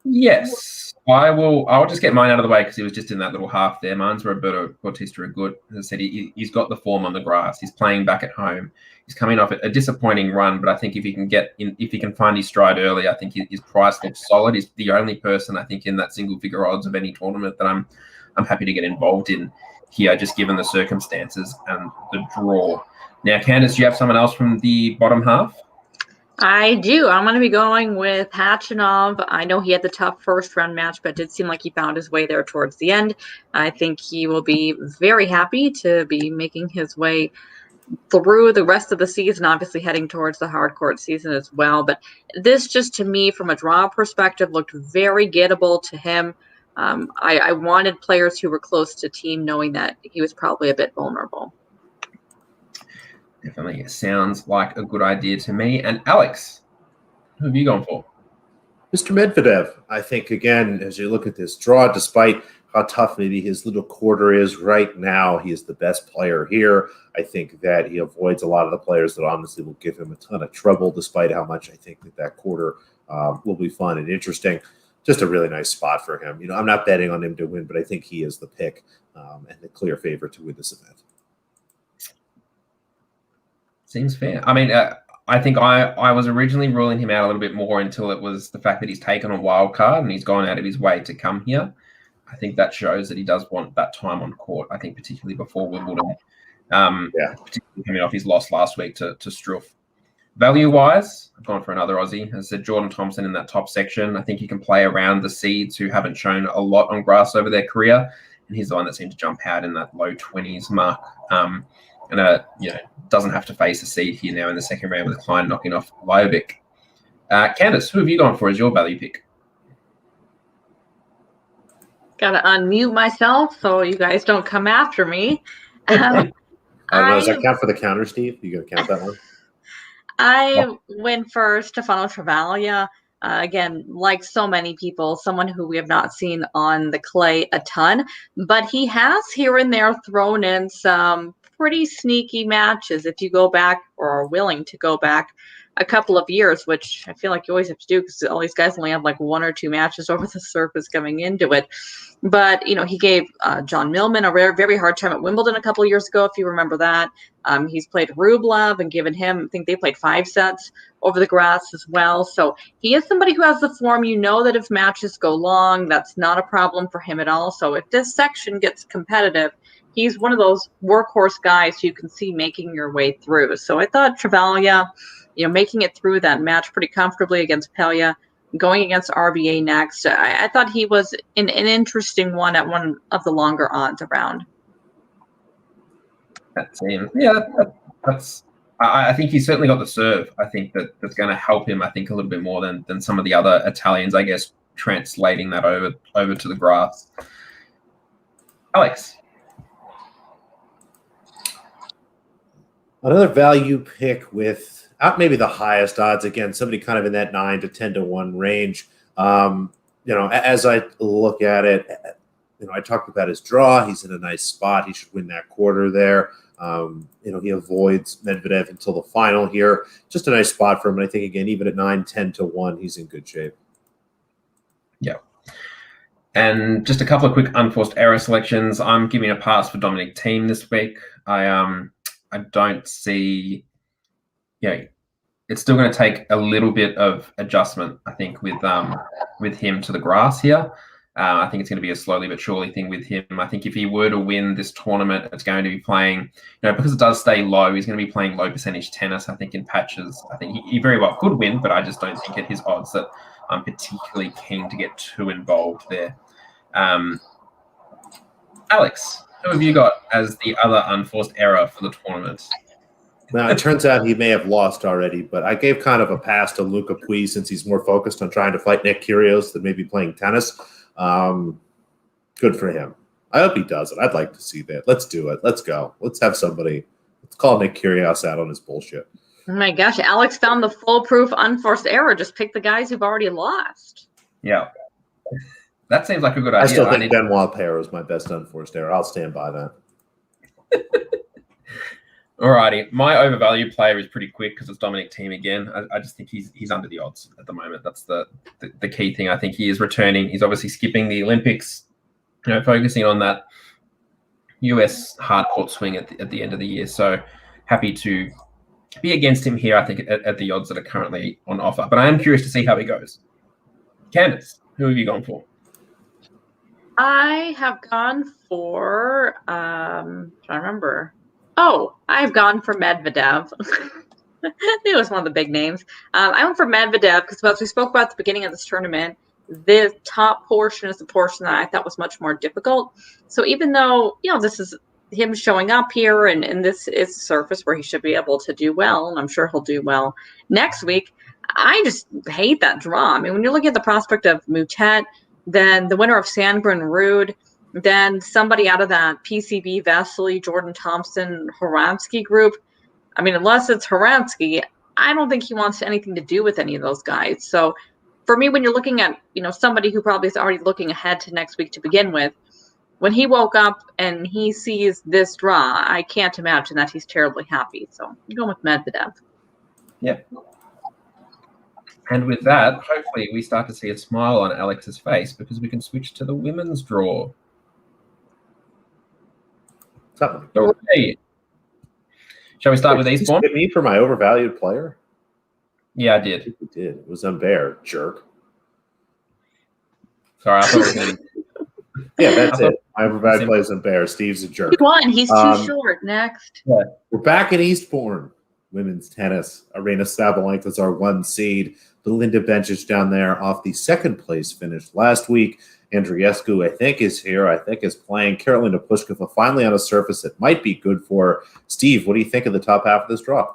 Yes. I'll just get mine out of the way because he was just in that little half there. Mine's Roberto Bautista Agut. As I said, he's got the form on the grass. He's playing back at home. He's coming off a disappointing run, but I think if he can find his stride early, I think his price looks solid. He's the only person I think in that single figure odds of any tournament that I'm happy to get involved in here, just given the circumstances and the draw. Now, Candice, do you have someone else from the bottom half? I do. I'm going to be going with Hachinov. I know he had the tough first round match, but it did seem like he found his way there towards the end. I think he will be very happy to be making his way through the rest of the season, obviously heading towards the hard court season as well. But this just, to me, from a draw perspective, looked very gettable to him. I wanted players who were close to team, knowing that he was probably a bit vulnerable. Definitely sounds like a good idea to me. And Alex, who have you gone for? Mr. Medvedev, I think, again, as you look at this draw, despite how tough maybe his little quarter is right now, he is the best player here. I think that he avoids a lot of the players that honestly will give him a ton of trouble, despite how much I think that quarter will be fun and interesting. Just a really nice spot for him. I'm not betting on him to win, but I think he is the pick and the clear favorite to win this event. Seems fair. I mean, I think I was originally ruling him out a little bit more until it was the fact that he's taken a wild card and he's gone out of his way to come here. I think that shows that he does want that time on court, I think, particularly before Wimbledon. Particularly coming off his loss last week to Struff. Value-wise, I've gone for another Aussie. As I said, Jordan Thompson in that top section. I think he can play around the seeds who haven't shown a lot on grass over their career. And he's the one that seemed to jump out in that low 20s mark. Doesn't have to face a seed here now in the second round with Klein knocking off Lajovic. Candice, who have you gone for as your value pick? Gotta unmute myself so you guys don't come after me. Does that count for the counter, Steve? You gonna count that one? I went for Stefano Travaglia. Again, like so many people, someone who we have not seen on the clay a ton, but he has here and there thrown in some pretty sneaky matches if you go back or are willing to go back a couple of years, which I feel like you always have to do because all these guys only have like one or two matches over the surface coming into it. But, he gave John Millman a very hard time at Wimbledon a couple of years ago, if you remember that. He's played Rublev and given him, I think they played 5 sets over the grass as well. So he is somebody who has the form. That if matches go long, that's not a problem for him at all. So if this section gets competitive, he's one of those workhorse guys you can see making your way through. So I thought Travaglia, making it through that match pretty comfortably against Pelia, going against RBA next. I thought he was an interesting one at one of the longer odds around. That seems, that's. I think he's certainly got the serve. I think that's going to help him. I think a little bit more than some of the other Italians. I guess translating that over to the grass. Alex. Another value pick with maybe the highest odds, again, somebody kind of in that 9 to 10 to 1 range. As I look at it, I talked about his draw. He's in a nice spot. He should win that quarter there. He avoids Medvedev until the final here. Just a nice spot for him. And I think, again, even at 9, 10 to 1, he's in good shape. Yeah. And just a couple of quick unforced error selections. I'm giving a pass for Dominic Thiem this week. I don't see, it's still going to take a little bit of adjustment, I think, with him to the grass here. I think it's going to be a slowly but surely thing with him. I think if he were to win this tournament, it's going to be playing, because it does stay low, he's going to be playing low percentage tennis, I think, in patches. I think he very well could win, but I just don't think at his odds that I'm particularly keen to get too involved there. Alex, who have you got as the other unforced error for the tournament? Now, it turns out he may have lost already, but I gave kind of a pass to Luca Pouille since he's more focused on trying to fight Nick Kyrgios than maybe playing tennis. Good for him. I hope he does it. I'd like to see that. Let's do it. Let's go. Let's have somebody. Let's call Nick Kyrgios out on his bullshit. Oh my gosh, Alex found the foolproof unforced error. Just pick the guys who've already lost. Yeah. That seems like a good idea. I still think Benoit Paire is my best unforced error. I'll stand by that. Alrighty, my overvalued player is pretty quick because it's Dominic Thiem again. I just think he's under the odds at the moment. That's the key thing. I think he is returning. He's obviously skipping the Olympics, focusing on that US hard court swing at the end of the year. So happy to be against him here, I think, at the odds that are currently on offer. But I am curious to see how he goes. Candace, who have you gone for? I have gone for, trying to remember. Oh, I've gone for Medvedev. I think it was one of the big names. I went for Medvedev because, as we spoke about at the beginning of this tournament, the top portion is the portion that I thought was much more difficult. So even though, this is him showing up here and this is a surface where he should be able to do well, and I'm sure he'll do well next week, I just hate that draw. I mean, when you're looking at the prospect of Moutet, then the winner of Sandgren Ruud, then somebody out of that PCB, Vesely, Jordan Thompson, Horansky group. I mean, unless it's Horansky, I don't think he wants anything to do with any of those guys. So for me, when you're looking at, somebody who probably is already looking ahead to next week to begin with, when he woke up and he sees this draw, I can't imagine that he's terribly happy. So I'm going with Medvedev. Yeah. And with that, hopefully we start to see a smile on Alex's face because we can switch to the women's draw. Hooray. Shall we start with Eastbourne? Did you get me for my overvalued player? Yeah, I did. You did. It was Humbert, jerk. Sorry, I thought it was going to be... Yeah, that's it. My overvalued player is Humbert. Steve's a jerk. He won. He's too short. Next. Yeah. We're back in Eastbourne. Women's tennis. Arena Sabalenka is our 1 seed. Belinda Bencic down there off the 2nd place finish last week. Andreescu, I think, is here. I think is playing. Karolina Pliskova finally on a surface that might be good for her. Steve, what do you think of the top half of this draw?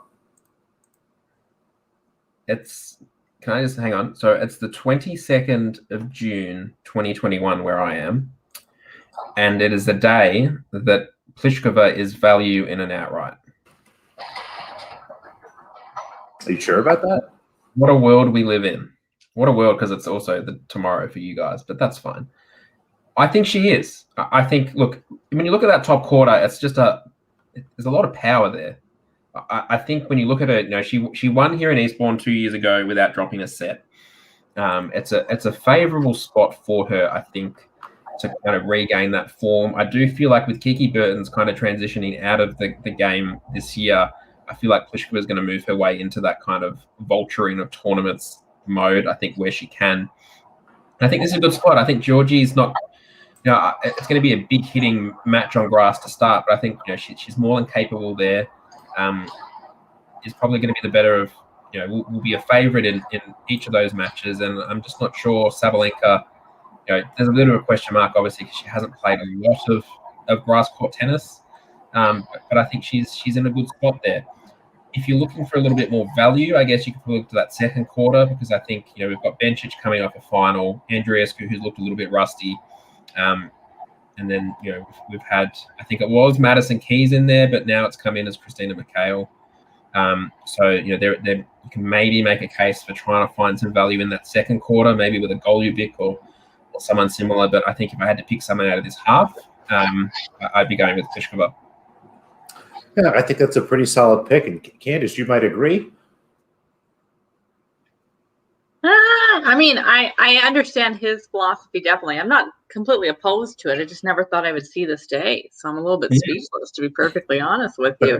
Can I just hang on? So it's the 22nd of June, 2021, where I am. And it is the day that Pliskova is value in and outright. Are you sure about that? What a world we live in. What a world, because it's also the tomorrow for you guys, but that's fine. I think she is. I think, look, when you look at that top quarter, it's just there's a lot of power there. I think when you look at her, she won here in Eastbourne 2 years ago without dropping a set. It's a favorable spot for her, I think, to kind of regain that form. I do feel like with Kiki Burton's kind of transitioning out of the game this year, I feel like Pliskova is going to move her way into that kind of vulturing of tournaments mode, I think, where she can. And I think this is a good spot. I think Georgie's not, it's going to be a big hitting match on grass to start, but I think, she's more than capable there. Is probably going to be the better of, will be a favorite in each of those matches. And I'm just not sure Sabalenka, there's a bit of a question mark, obviously, because she hasn't played a lot of grass court tennis. But I think she's in a good spot there. If you're looking for a little bit more value, I guess you could probably look to that second quarter because I think, we've got Bencic coming off a final, Andreescu, who's looked a little bit rusty. And then, we've had, I think it was Madison Keys in there, but now it's come in as Christina McHale. So, you can maybe make a case for trying to find some value in that second quarter, maybe with a Golubic or someone similar. But I think if I had to pick someone out of this half, I'd be going with Pliskova. Yeah, I think that's a pretty solid pick. And Candace, you might agree. I mean, I understand his philosophy, definitely. I'm not completely opposed to it. I just never thought I would see this day. So I'm a little bit speechless, to be perfectly honest with you.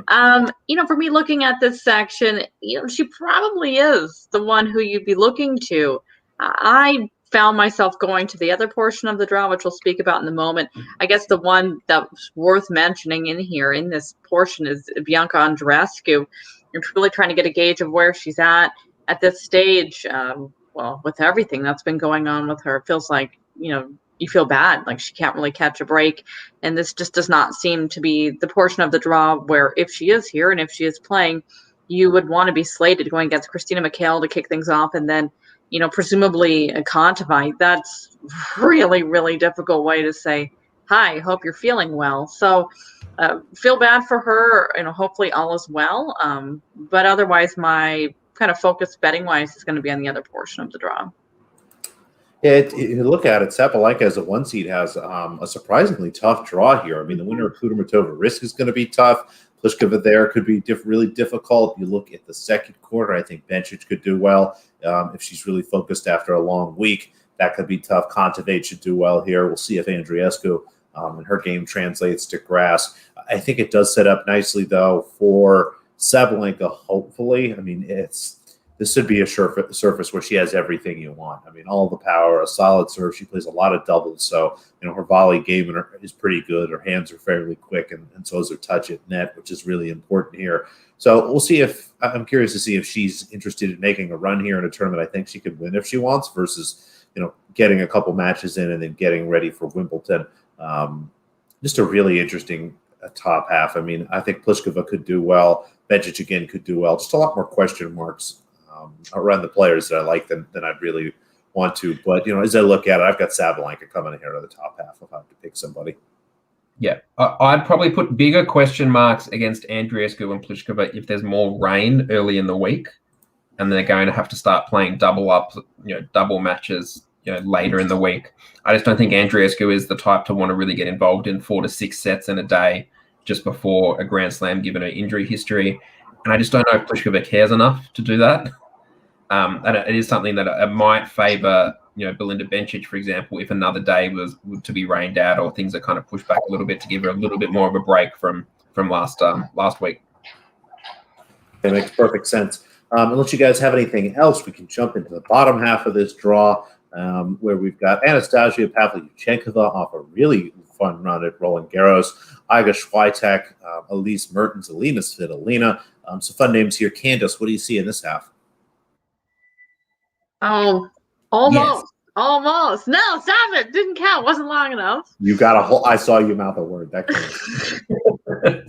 For me, looking at this section, she probably is the one who you'd be looking to. I found myself going to the other portion of the draw, which we'll speak about in a moment. I guess the one that's worth mentioning in here in this portion is Bianca Andreescu. You're really trying to get a gauge of where she's at this stage. Well, with everything that's been going on with her, it feels like, you feel bad, like she can't really catch a break. And this just does not seem to be the portion of the draw where if she is here and if she is playing, you would want to be slated going against Christina McHale to kick things off. And then, presumably a Kontaveit. That's really, really difficult way to say, hi, hope you're feeling well. So feel bad for her, hopefully all is well. But otherwise, my kind of focus betting-wise is going to be on the other portion of the draw. Yeah, you look at it, Sabalenka as a 1 seed has a surprisingly tough draw here. I mean, the winner of Kudermetova Risk is going to be tough. Pliskova there could be really difficult. You look at the second quarter, I think Bencic could do well if she's really focused after a long week. That could be tough. Kontaveit should do well here. We'll see if Andreescu and her game translates to grass. I think it does set up nicely, though, for Sabalenka, hopefully. I mean, this should be a surface where she has everything you want. I mean, all the power, a solid serve. She plays a lot of doubles, so her volley game is pretty good. Her hands are fairly quick, and so is her touch at net, which is really important here. So we'll see I'm curious to see if she's interested in making a run here in a tournament I think she could win if she wants versus, getting a couple matches in and then getting ready for Wimbledon. Just a really interesting top half. I mean, I think Pliskova could do well. Bencic again could do well. Just a lot more question marks around the players that I like than I'd really want to. But, as I look at it, I've got Sabalenka coming in here to the top half if I have to pick somebody. Yeah, I'd probably put bigger question marks against Andreescu and Pliskova if there's more rain early in the week and they're going to have to start playing double matches later in the week. I just don't think Andreescu is the type to want to really get involved in 4 to 6 sets in a day just before a Grand Slam, given her injury history. And I just don't know if Pliskova cares enough to do that. And it is something that might favour, Belinda Bencic, for example, if another day was to be rained out or things are kind of pushed back a little bit to give her a little bit more of a break from last week. That makes perfect sense. Unless you guys have anything else, we can jump into the bottom half of this draw, where we've got Anastasia Pavlyuchenkova off a really fun run at Roland Garros, Iga Swiatek, Elise Mertens, Alina Svitolina. Some fun names here. Candace, what do you see in this half? Oh, almost. Yes. Almost. No, stop it. Didn't count. Wasn't long enough. You got I saw you mouth a word. That counts.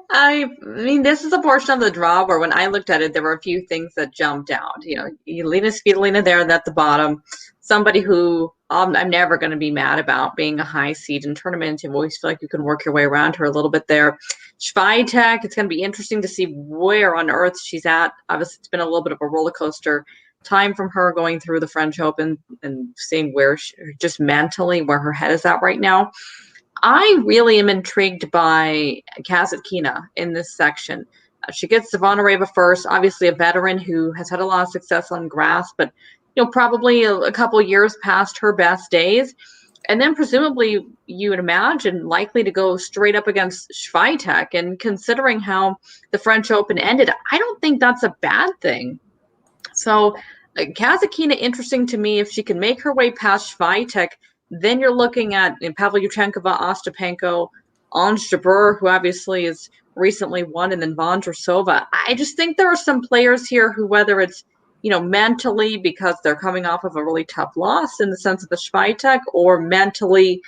I mean, this is a portion of the draw where when I looked at it, there were a few things that jumped out. Elina Svitolina there at the bottom, somebody who I'm never going to be mad about being a high seed in tournaments. You always feel like you can work your way around her a little bit there. Swiatek, it's going to be interesting to see where on earth she's at. Obviously, it's been a little bit of a roller coaster time from her going through the French Open and seeing where just mentally where her head is at right now. I really am intrigued by Kasatkina in this section. She gets Zvonareva first, obviously a veteran who has had a lot of success on grass, but probably a couple years past her best days. And then presumably you would imagine likely to go straight up against Swiatek. And considering how the French Open ended, I don't think that's a bad thing. So Kasatkina, interesting to me. If she can make her way past Swiatek, then you're looking at Pavlyuchenkova, Ostapenko, Ons Jabeur, who obviously has recently won, and then Vondrousova. I just think there are some players here who, whether it's mentally because they're coming off of a really tough loss in the sense of the Swiatek, or mentally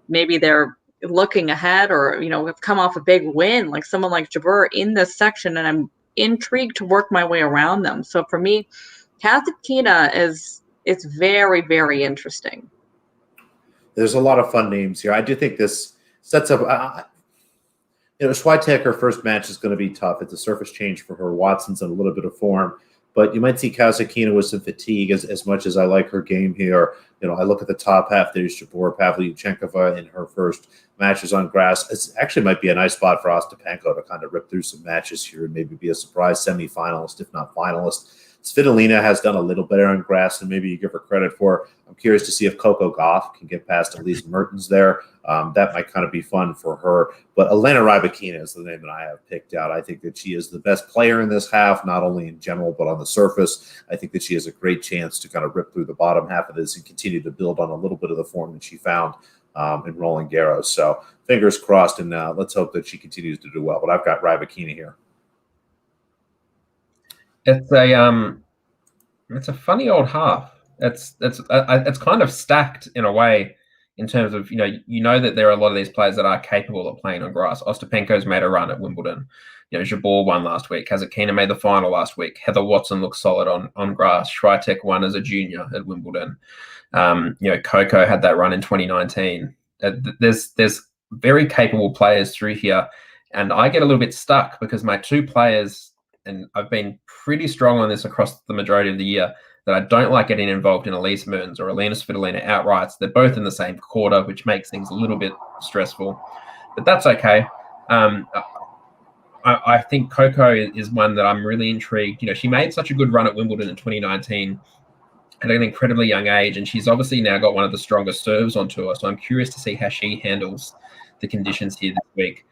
maybe they're looking ahead or have come off a big win, like someone like Jabeur in this section, and I'm intrigued to work my way around them. So for me, Kasatkina it's very, very interesting. There's a lot of fun names here. I do think this sets up. Swiatek, her first match is going to be tough. It's a surface change for her. Watson's in a little bit of form, but you might see Kasatkina with some fatigue. As much as I like her game here, I look at the top half. There's Jabeur, Pavlyuchenkova in her first matches on grass. It actually might be a nice spot for Ostapenko to kind of rip through some matches here and maybe be a surprise semifinalist, if not finalist. Svitolina has done a little better on grass than maybe you give her credit for. I'm curious to see if Coco Gauff can get past Elise Mertens there. That might kind of be fun for her. But Elena Rybakina is the name that I have picked out. I think that she is the best player in this half, not only in general, but on the surface. I think that she has a great chance to kind of rip through the bottom half of this and continue to build on a little bit of the form that she found in Roland Garros. So fingers crossed, and let's hope that she continues to do well. But I've got Rybakina here. It's a funny old half. It's kind of stacked in a way in terms of that there are a lot of these players that are capable of playing on grass. Ostapenko's made a run at Wimbledon. Jabeur won last week. Kasatkina made the final last week. Heather Watson looks solid on grass. Swiatek won as a junior at Wimbledon. Coco had that run in 2019. There's very capable players through here, and I get a little bit stuck because my two players, and I've been pretty strong on this across the majority of the year, that I don't like getting involved in Elise Mertens or Elina Svitolina outrights. They're both in the same quarter, which makes things a little bit stressful. But that's okay. I think Coco is one that I'm really intrigued. She made such a good run at Wimbledon in 2019 at an incredibly young age, and she's obviously now got one of the strongest serves on tour. So I'm curious to see how she handles the conditions here this week.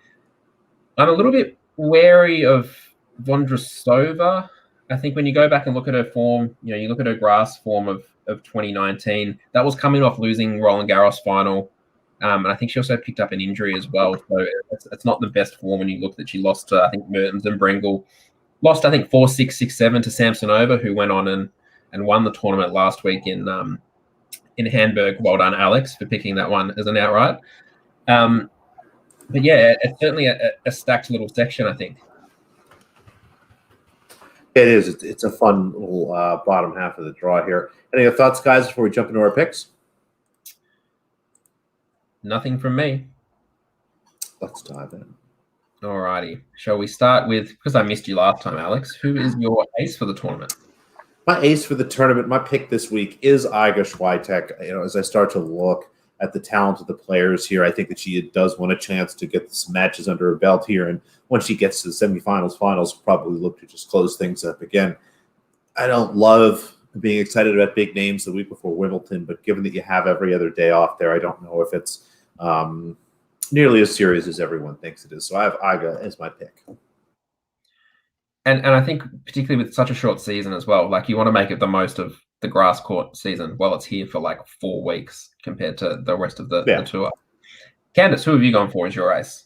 I'm a little bit wary of Vondrousova. I think when you go back and look at her form, you look at her grass form of 2019, that was coming off losing Roland Garros final. And I think she also picked up an injury as well. So it's not the best form when you look that she lost to, I think, Mertens and Brengel. Lost, I think, 4-6, 6-7 to Samsonova, who went on and won the tournament last week in Hamburg. Well done, Alex, for picking that one as an outright. But yeah, it's certainly a stacked little section, I think. It is. It's a fun little bottom half of the draw here. Any other thoughts, guys, before we jump into our picks? Nothing from me. Let's dive in. Alrighty. Shall we start with, because I missed you last time, Alex, who is your ace for the tournament? My ace for the tournament, my pick this week is Iga Swiatek. As I start to look at the talent of the players here, I think that she does want a chance to get some matches under her belt here. And once she gets to the semifinals, finals, probably look to just close things up again. I don't love being excited about big names the week before Wimbledon, but given that you have every other day off there, I don't know if it's nearly as serious as everyone thinks it is. So I have Iga as my pick. And I think particularly with such a short season as well, like you want to make it the most of the grass court season while it's here for like 4 weeks compared to the rest of the tour. Candice, who have you gone for as your ace?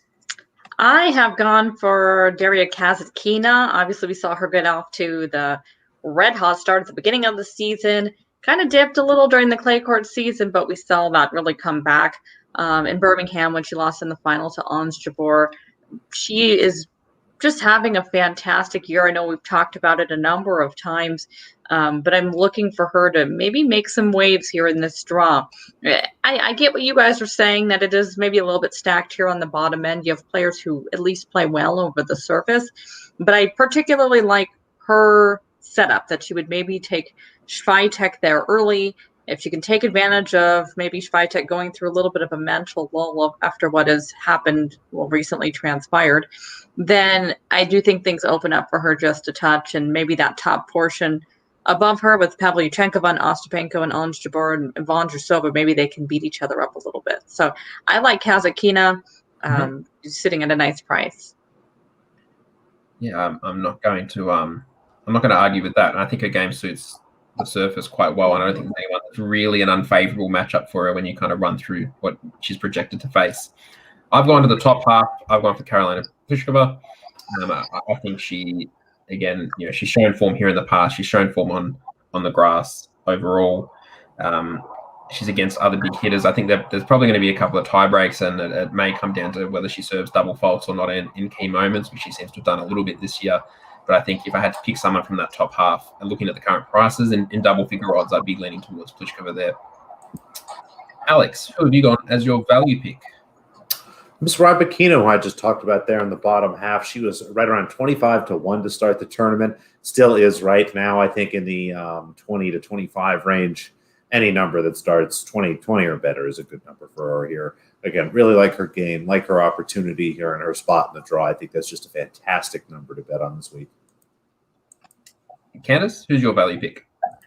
I have gone for Daria Kasatkina. Obviously, we saw her get off to the red hot start at the beginning of the season. Kind of dipped a little during the clay court season, but we saw that really come back in Birmingham when she lost in the final to Ons Jabeur. She is just having a fantastic year. I know we've talked about it a number of times, but I'm looking for her to maybe make some waves here in this draw. I get what you guys are saying, that it is maybe a little bit stacked here on the bottom end. You have players who at least play well over the surface, but I particularly like her setup, that she would maybe take Swiatek there early. If she can take advantage of maybe Swiatek going through a little bit of a mental lull after what has happened, recently transpired, then I do think things open up for her just a touch, and maybe that top portion above her with Pavlyuchenkova and Ostapenko and Ons Jabeur and Vondrousova, maybe they can beat each other up a little bit. So I like Kasatkina sitting at a nice price. Yeah, I'm not going to argue with that. And I think her game suits the surface quite well, and I don't think anyone that's really an unfavorable matchup for her when you kind of run through what she's projected to face. I've gone to the top half. I've gone for Karolina Pliskova. I think she, again, she's shown form here in the past. She's shown form on the grass overall. She's against other big hitters. I think that there's probably going to be a couple of tie breaks, and it may come down to whether she serves double faults or not in key moments, which she seems to have done a little bit this year. But I think if I had to pick someone from that top half and looking at the current prices in double figure odds, I'd be leaning towards Pliskova there. Alex, who have you gone as your value pick? Miss Rybakina, who I just talked about there in the bottom half, she was right around 25-1 to start the tournament. Still is right now, I think, in the 20 to 25 range. Any number that starts 20 or better is a good number for her here. Again, really like her game, like her opportunity here and her spot in the draw. I think that's just a fantastic number to bet on this week. Candice, who's your value pick?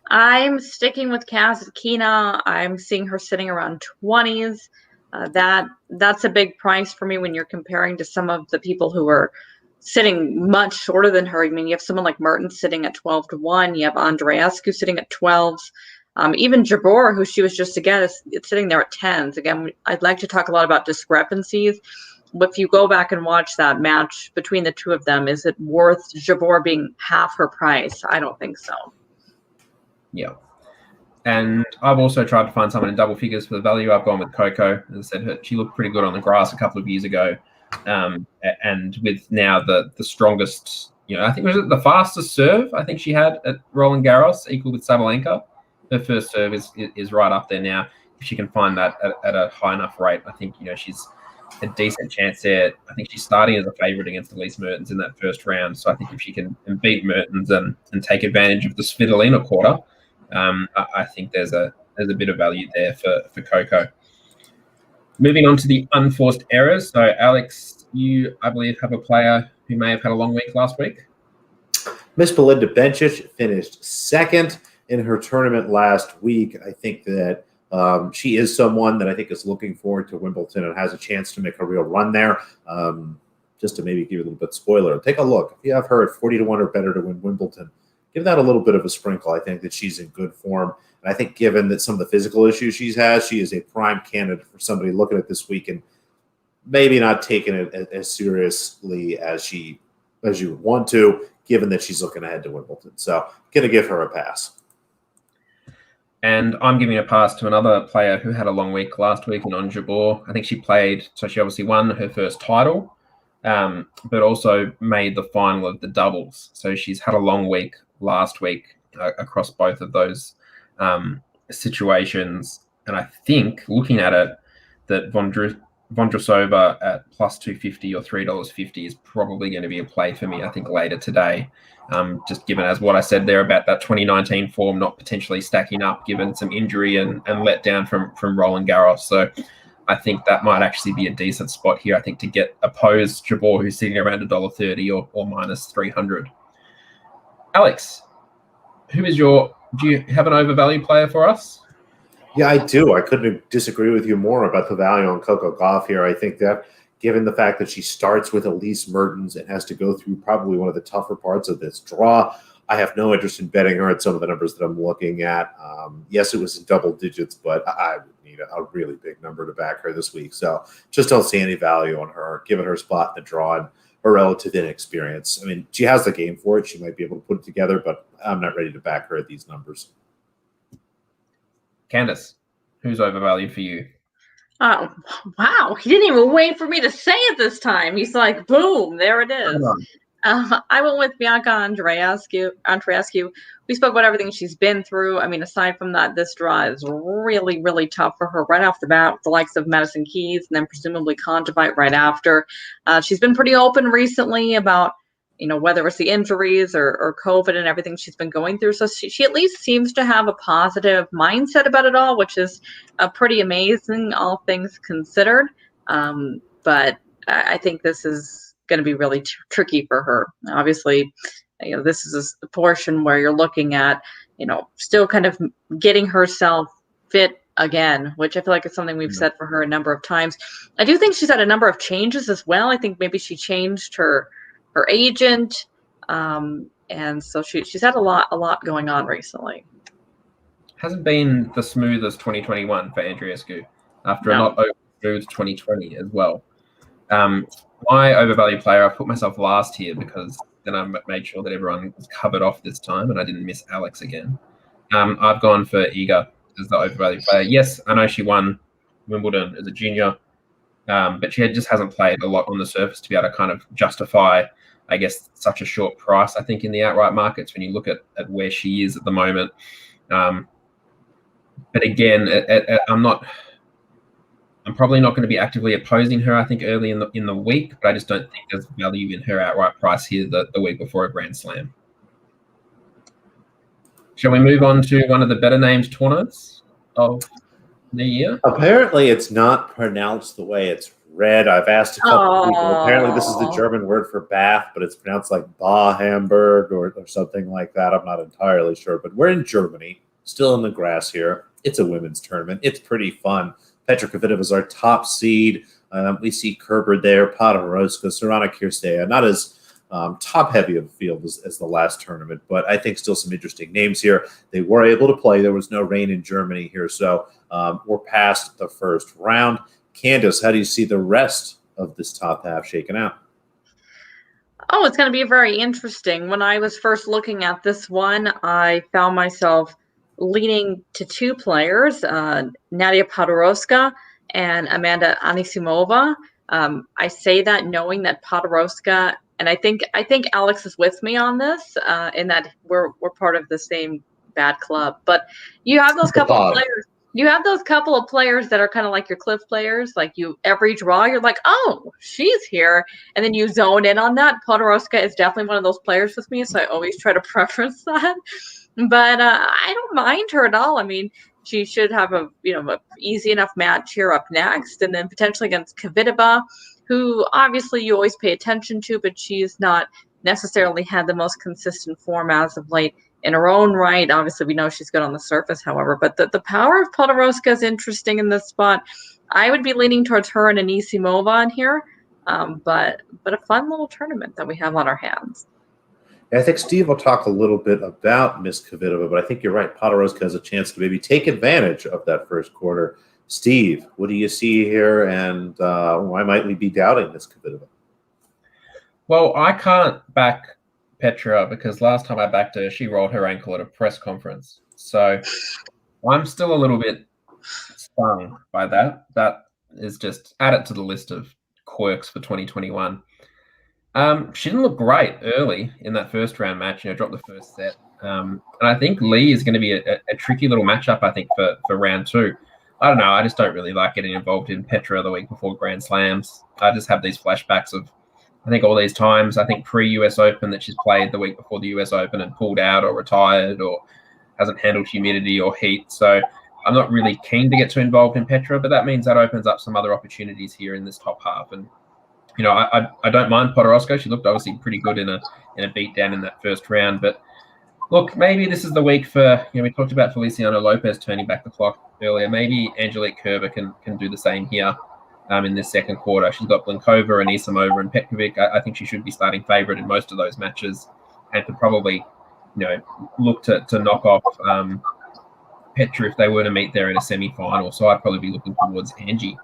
I'm sticking with Kasatkina. I'm seeing her sitting around 20s. That's a big price for me when you're comparing to some of the people who are sitting much shorter than her. I mean, you have someone like Mertens sitting at 12-1. You have Andreescu sitting at 12s. Even Jabeur, who she was just, again, is sitting there at 10s. Again, I'd like to talk a lot about discrepancies. But if you go back and watch that match between the two of them, is it worth Jabeur being half her price? I don't think so. Yeah. And I've also tried to find someone in double figures for the value. I've gone with Coco. As I said, she looked pretty good on the grass a couple of years ago. And with now the strongest, I think it was the fastest serve I think she had at Roland Garros, equal with Sabalenka. Her first serve is right up there now. If she can find that at a high enough rate, I think she's a decent chance there. I think she's starting as a favourite against Elise Mertens in that first round. So I think if she can beat Mertens and take advantage of the Svitolina quarter, I think there's a bit of value there for Coco. Moving on to the unforced errors. So Alex, you, I believe, have a player who may have had a long week last week. Miss Belinda Bencic finished second in her tournament last week. I think that she is someone that I think is looking forward to Wimbledon and has a chance to make a real run there. Just to maybe give you a little bit of spoiler, take a look. If you have her at 40-1 or better to win Wimbledon, give that a little bit of a sprinkle. I think that she's in good form. And I think given that some of the physical issues she has, she is a prime candidate for somebody looking at this week and maybe not taking it as seriously as you would want to, given that she's looking ahead to Wimbledon. So going to give her a pass. And I'm giving a pass to another player who had a long week last week in Ons Jabeur. I think she played, so she obviously won her first title, but also made the final of the doubles. So she's had a long week last week across both of those situations. And I think, looking at it, that Vondrousova at plus 250 or $3.50 is probably going to be a play for me, I think, later today. Just given as what I said there about that 2019 form not potentially stacking up, given some injury and let down from Roland Garros. So I think that might actually be a decent spot here, I think, to get opposed Jabeur, who's sitting around $1.30 or minus 300. Alex, do you have an overvalue player for us? Yeah, I do. I couldn't disagree with you more about the value on Coco Gauff here. I think that given the fact that she starts with Elise Mertens and has to go through probably one of the tougher parts of this draw, I have no interest in betting her at some of the numbers that I'm looking at. Yes, it was in double digits, but I would need a really big number to back her this week. So just don't see any value on her, given her spot in the draw and her relative inexperience. I mean, she has the game for it. She might be able to put it together, but I'm not ready to back her at these numbers. Candace, who's overvalued for you? Oh, wow. He didn't even wait for me to say it this time. He's like, boom, there it is. I went with Bianca Andreescu. We spoke about everything she's been through. I mean, aside from that, this draw is really, really tough for her right off the bat, with the likes of Madison Keys and then presumably Kontaveit right after. She's been pretty open recently about, whether it's the injuries or COVID and everything she's been going through. So she at least seems to have a positive mindset about it all, which is pretty amazing, all things considered. But I think this is going to be really tricky for her. Obviously, this is a portion where you're looking at, still kind of getting herself fit again, which I feel like is something we've said for her a number of times. I do think she's had a number of changes as well. I think maybe she changed her agent, and so she's had a lot going on recently. Hasn't been the smoothest 2021 for Andreescu after a not over smooth 2020 as well. My overvalue player, I put myself last here because then I made sure that everyone was covered off this time and I didn't miss Alex again. I've gone for Iga as the overvalue player. Yes, I know she won Wimbledon as a junior, but she just hasn't played a lot on the surface to be able to kind of justify, I guess, such a short price, I think, in the outright markets when you look at where she is at the moment. But again, I'm probably not going to be actively opposing her, I think, early in the week, but I just don't think there's value in her outright price here the week before a Grand Slam. Shall we move on to one of the better named tournaments of the year? Apparently, it's not pronounced the way it's read. I've asked a couple people. Apparently, this is the German word for bath, but it's pronounced like Hamburg or something like that. I'm not entirely sure, but we're in Germany, still in the grass here. It's a women's tournament. It's pretty fun. Petra Kvitova is our top seed. We see Kerber there, Podoroska, Sorana Kirstea. Not as top-heavy of a field as the last tournament, but I think still some interesting names here. They were able to play. There was no rain in Germany here, so we're past the first round. Candace, how do you see the rest of this top half shaking out? Oh, it's going to be very interesting. When I was first looking at this one, I found myself leaning to two players, Nadia Podoroska and Amanda Anisimova. I say that knowing that Podoroska, and I think Alex is with me on this, in that we're part of the same bad club. But you have those couple of players. You have those couple of players that are kind of like your cliff players. Like every draw, you're like, oh, she's here, and then you zone in on that. Podoroska is definitely one of those players with me, so I always try to preference that. But I don't mind her at all. I mean, she should have a easy enough match here up next, and then potentially against Kvitova. who obviously you always pay attention to, but she's not necessarily had the most consistent form as of late in her own right. Obviously, we know she's good on the surface, however, but the power of Podoroska is interesting in this spot. I would be leaning towards her and Anisimova on here, but a fun little tournament that we have on our hands. I think Steve will talk a little bit about Miss Kvitova, but I think you're right. Podoroska has a chance to maybe take advantage of that first quarter. Steve, what do you see here, and why might we be doubting Miss Kvitova? Well, I can't back Petra because last time I backed her, she rolled her ankle at a press conference. So I'm still a little bit stung by that. That is just add it to the list of quirks for 2021. She didn't look great early in that first round match, dropped the first set. And I think Lee is going to be a tricky little matchup, I think, for round two. I don't know. I just don't really like getting involved in Petra the week before Grand Slams. I just have these flashbacks of, I think, all these times, I think pre-US Open that she's played the week before the US Open and pulled out or retired or hasn't handled humidity or heat. So I'm not really keen to get too involved in Petra, but that means that opens up some other opportunities here in this top half. And I don't mind Podoroska. She looked obviously pretty good in a beatdown in that first round. But look, maybe this is the week for, we talked about Feliciano Lopez turning back the clock earlier. Maybe Angelique Kerber can do the same here in this second quarter. She's got Blinkova and Isamova and Petrovic. I think she should be starting favourite in most of those matches and could probably, look to knock off Petra if they were to meet there in a semi-final. So I'd probably be looking towards Angie.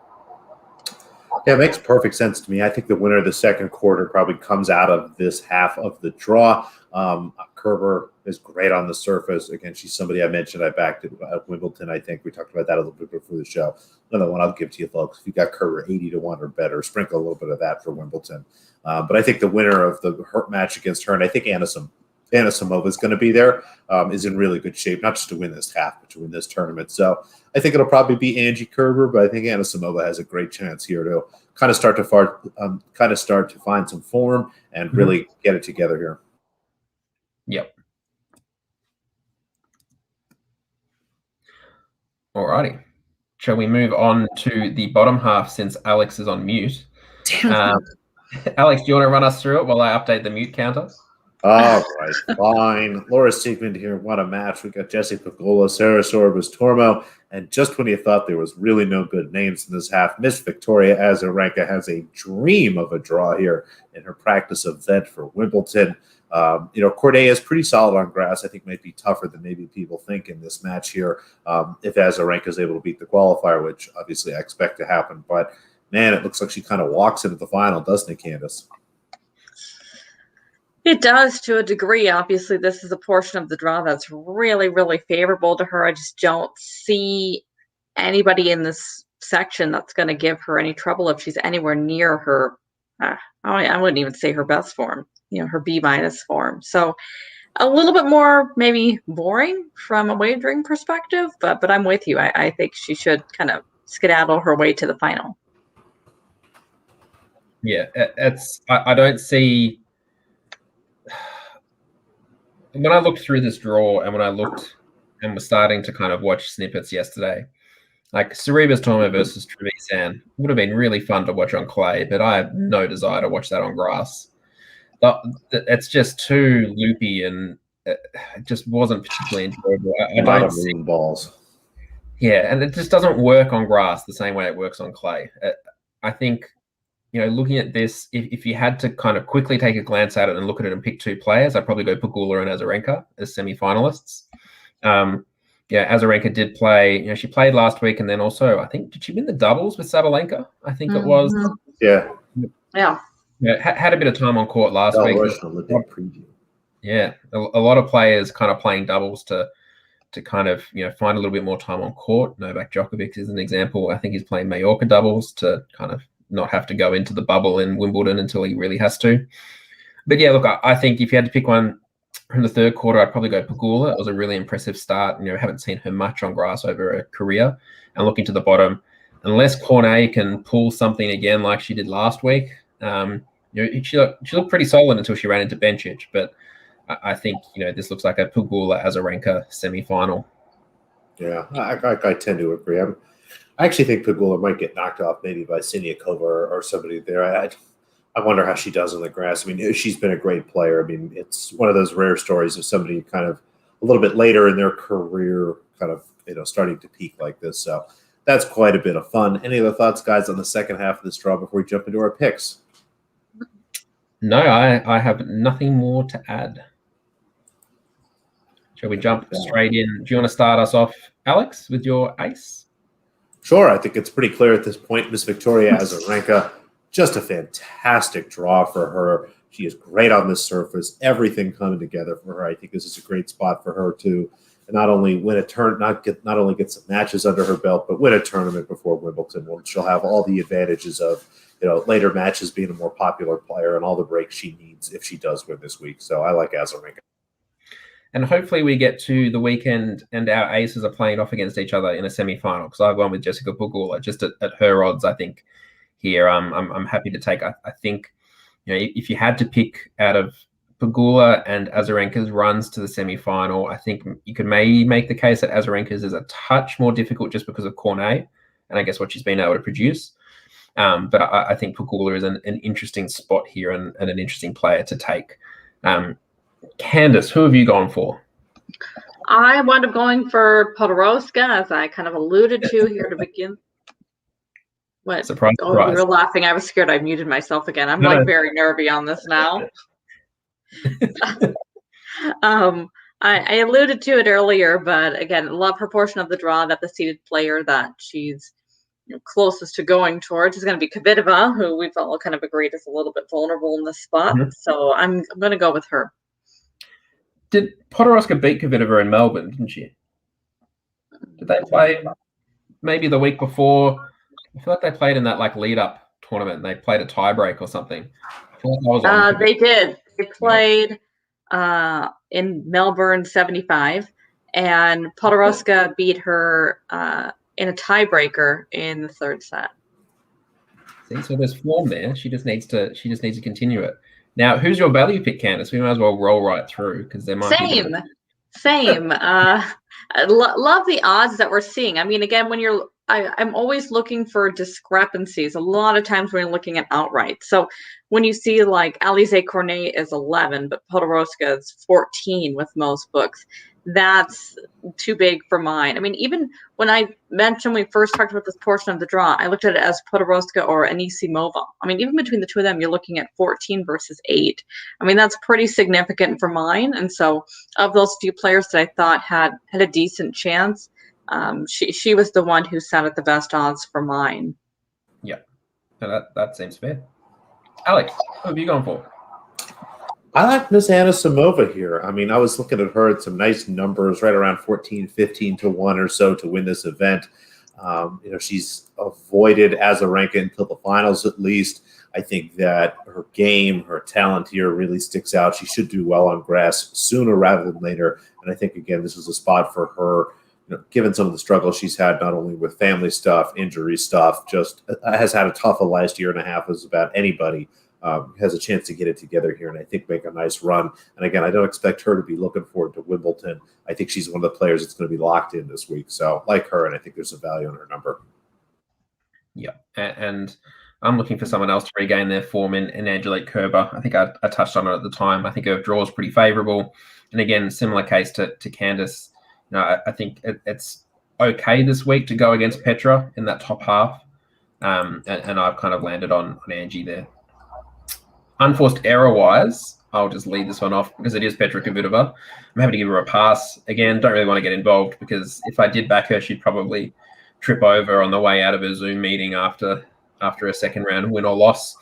Yeah, it makes perfect sense to me. I think the winner of the second quarter probably comes out of this half of the draw. Kerber is great on the surface. Again, she's somebody I mentioned I backed at Wimbledon. I think we talked about that a little bit before the show. Another one I'll give to you, folks. If you got Kerber 80-1 or better, sprinkle a little bit of that for Wimbledon. But I think the winner of the match against her, and I think Anisimova is going to be there, is in really good shape, not just to win this half, but to win this tournament. So I think it'll probably be Angie Kerber, but I think Anisimova has a great chance here to kind of start to find some form and really get it together here. Yep. Alrighty. Shall we move on to the bottom half since Alex is on mute? Alex, do you want to run us through it while I update the mute counter? All right, fine. Laura Siegmund here. What a match. We got Jessie Pegula, Sarah Sorbas Tormo, and just when you thought there was really no good names in this half, Miss Victoria Azarenka has a dream of a draw here in her practice event for Wimbledon. Corday is pretty solid on grass. I think might be tougher than maybe people think in this match here if Azarenka is able to beat the qualifier, which obviously I expect to happen. But, man, it looks like she kind of walks into the final, doesn't it, Candace? It does to a degree. Obviously, this is a portion of the draw that's really, really favorable to her. I just don't see anybody in this section that's going to give her any trouble if she's anywhere near her. I wouldn't even say her best form, her B- form. So a little bit more maybe boring from a wagering perspective, but I'm with you. I think she should kind of skedaddle her way to the final. Yeah, I don't see. When I looked through this draw and when I looked and was starting to kind of watch snippets yesterday, like Sorribes Tormo versus Trevisan would have been really fun to watch on clay, but I have no desire to watch that on grass. It's just too loopy and it just wasn't particularly enjoyable. I don't see balls. Yeah, and it just doesn't work on grass the same way it works on clay. I think, looking at this, if you had to kind of quickly take a glance at it and look at it and pick two players, I'd probably go Pegula and Azarenka as semi-finalists. Azarenka did play. She played last week, and then also, I think, did she win the doubles with Sabalenka? I think it was. Yeah. Had a bit of time on court last week. Preview. Yeah, a lot of players kind of playing doubles to kind of find a little bit more time on court. Novak Djokovic is an example. I think he's playing Mallorca doubles to kind of not have to go into the bubble in Wimbledon until he really has to. But yeah, look, I think if you had to pick one from the third quarter, I'd probably go Pegula. It was a really impressive start. Haven't seen her much on grass over her career. And looking to the bottom, unless Cornet can pull something again like she did last week, she looked pretty solid until she ran into Bencic. But I think this looks like a Pegula Azarenka semi-final. Yeah, I tend to agree. I actually think Pegula might get knocked off maybe by Siniakova or somebody there. I wonder how she does on the grass. I mean, she's been a great player. I mean, it's one of those rare stories of somebody kind of a little bit later in their career kind of, starting to peak like this. So that's quite a bit of fun. Any other thoughts, guys, on the second half of this draw before we jump into our picks? No, I have nothing more to add. Shall we jump straight in? Do you want to start us off, Alex, with your ace? Sure. I think it's pretty clear at this point. Miss Victoria Azarenka, just a fantastic draw for her. She is great on this surface. Everything coming together for her. I think this is a great spot for her to not only win a turn, not only get some matches under her belt, but win a tournament before Wimbledon. She'll have all the advantages of later matches, being a more popular player, and all the breaks she needs if she does win this week. So I like Azarenka. And hopefully we get to the weekend and our aces are playing off against each other in a semi-final, because I've gone with Jessica Pegula just at her odds. I think here I'm happy to take. I think if you had to pick out of Pegula and Azarenka's runs to the semi-final, I think you could maybe make the case that Azarenka's is a touch more difficult just because of Cornet and I guess what she's been able to produce. But I think Pegula is an interesting spot here and an interesting player to take. Candice, who have you gone for? I wound up going for Podoroska, as I kind of alluded to here to begin. What? Surprise. You were laughing. I was scared I muted myself again. I'm very nervy on this now. I alluded to it earlier, but again, love her portion of the draw that the seeded player that she's closest to going towards is going to be Kvitova, who we've all kind of agreed is a little bit vulnerable in this spot. Mm-hmm. So I'm going to go with her. Did Podoroska beat Kvitova in Melbourne, didn't she? Did they play maybe the week before? I feel like they played in that lead-up tournament. They played a tiebreak or something. I feel like they did. They played in Melbourne 75, and Podoroska beat her in a tiebreaker in the third set. See, so there's form there. She just needs to continue it. Now, who's your value pick, Candice? We might as well roll right through because there might be same. I love the odds that we're seeing. I mean, again, when I'm always looking for discrepancies. A lot of times when you're looking at outright. So when you see Alizé Cornet is 11, but Podoroska is 14 with most books, that's too big for mine. I mean, even when I mentioned we first talked about this portion of the draw, I looked at it as Podoroska or Anisimova. I mean, even between the two of them, you're looking at 14 versus 8. I mean, that's pretty significant for mine. And so of those few players that I thought had a decent chance, she was the one who sat at the best odds for mine. Yeah, that seems fair. Alex, who have you gone for? I like Miss Anisimova here. I mean, I was looking at her at some nice numbers, right around 14, 15 to 1 or so to win this event. She's avoided Azarenka until the finals at least. I think that her game, her talent here really sticks out. She should do well on grass sooner rather than later. And I think, again, this is a spot for her, given some of the struggles she's had, not only with family stuff, injury stuff, just has had a tough last year and a half as about anybody. Has a chance to get it together here and I think make a nice run. And again, I don't expect her to be looking forward to Wimbledon. I think she's one of the players that's going to be locked in this week. So like her, and I think there's a value on her number. Yeah, and I'm looking for someone else to regain their form in Angelique Kerber. I think I touched on it at the time. I think her draw is pretty favorable. And again, similar case to Candice. I think it's okay this week to go against Petra in that top half. And I've kind of landed on Angie there. Unforced error-wise, I'll just lead this one off because it is Petra Kvitova. I'm happy to give her a pass. Again, don't really want to get involved because if I did back her, she'd probably trip over on the way out of her Zoom meeting after a second round win or loss.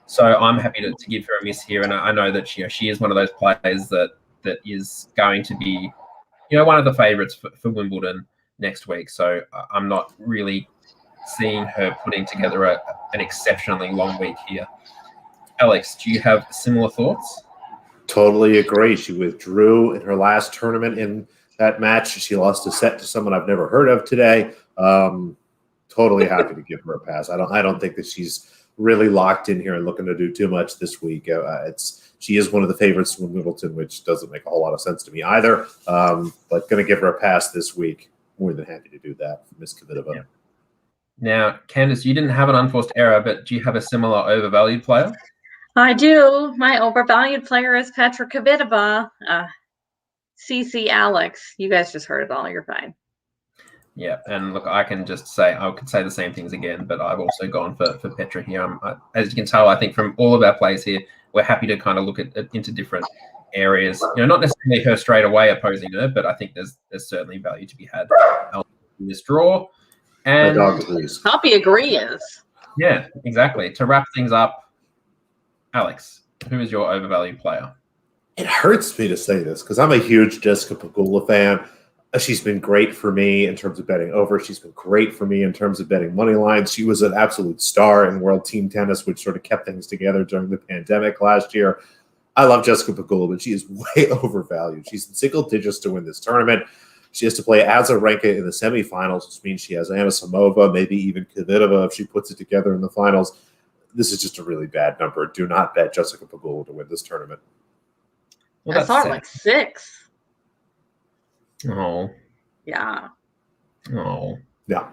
So I'm happy to give her a miss here, and I know that she is one of those players that is going to be one of the favourites for Wimbledon next week. So I'm not really seeing her putting together an exceptionally long week here. Alex, do you have similar thoughts? Totally agree. She withdrew in her last tournament in that match. She lost a set to someone I've never heard of today. Totally happy to give her a pass. I don't think that she's really locked in here and looking to do too much this week. She is one of the favorites to win Wimbledon, which doesn't make a whole lot of sense to me either. But going to give her a pass this week. More than happy to do that for Miss Kvitova. Now, Candice, you didn't have an unforced error, but do you have a similar overvalued player? I do. My overvalued player is Petra Kvitova. CC Alex. You guys just heard it all. You're fine. Yeah, and look, I could say the same things again, but I've also gone for Petra here. As you can tell, I think from all of our plays here, we're happy to kind of look at into different areas. Not necessarily her straight away opposing her, but I think there's certainly value to be had in this draw. And my dog agrees. Poppy agrees. Yeah, exactly. To wrap things up, Alex, who is your overvalued player? It hurts me to say this because I'm a huge Jessica Pegula fan. She's been great for me in terms of betting over. She's been great for me in terms of betting money lines. She was an absolute star in World Team Tennis, which sort of kept things together during the pandemic last year. I love Jessica Pegula, but she is way overvalued. She's in single digits to win this tournament. She has to play Azarenka in the semifinals, which means she has Anna Samova, maybe even Kvitova if she puts it together in the finals. This is just a really bad number. Do not bet Jessica Pegula to win this tournament. Well, I saw like 6. Oh. Yeah. Oh. Yeah.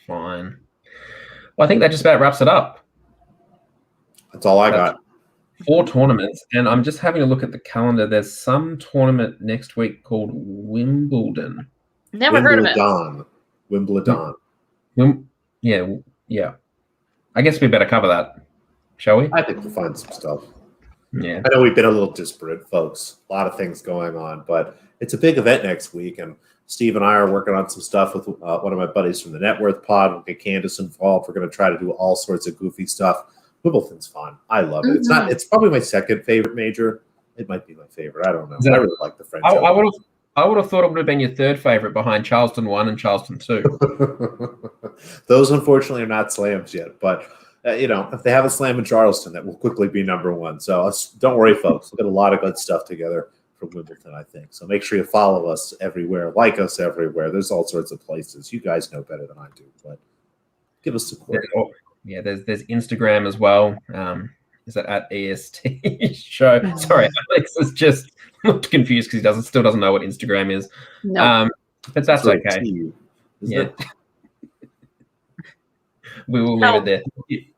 Fine. Well, I think that just about wraps it up. That's all I got. 4 tournaments, and I'm just having a look at the calendar. There's some tournament next week called Wimbledon. Never heard of it. Wimbledon. Yeah. I guess we better cover that, shall we? I think we'll find some stuff. Yeah. I know we've been a little disparate, folks. A lot of things going on, but it's a big event next week, and Steve and I are working on some stuff with one of my buddies from the Net Worth Pod. We'll get Candice involved. We're going to try to do all sorts of goofy stuff. Wimbledon's fun. I love it. Mm-hmm. It's probably my second favorite major. It might be my favorite. I don't know. I really like the French. I would have thought it would have been your third favorite behind Charleston 1 and Charleston 2. Those, unfortunately, are not slams yet, but if they have a slam in Charleston, that will quickly be number 1. So don't worry, folks. We'll get a lot of good stuff together from Wimbledon, I think. So make sure you follow us everywhere, like us everywhere. There's all sorts of places. You guys know better than I do, but give us support. Yeah, there's Instagram as well. Is that at EST show? Sorry, Alex is just confused because he still doesn't know what Instagram is. No. But that's okay. Yeah. We will leave it there.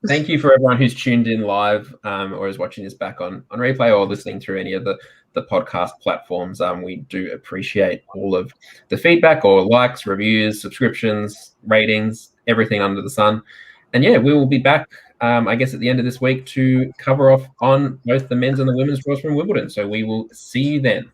Thank you for everyone who's tuned in live or is watching this back on replay or listening through any of the podcast platforms. We do appreciate all of the feedback or likes, reviews, subscriptions, ratings, everything under the sun. And yeah, we will be back, I guess, at the end of this week to cover off on both the men's and the women's draws from Wimbledon. So we will see you then.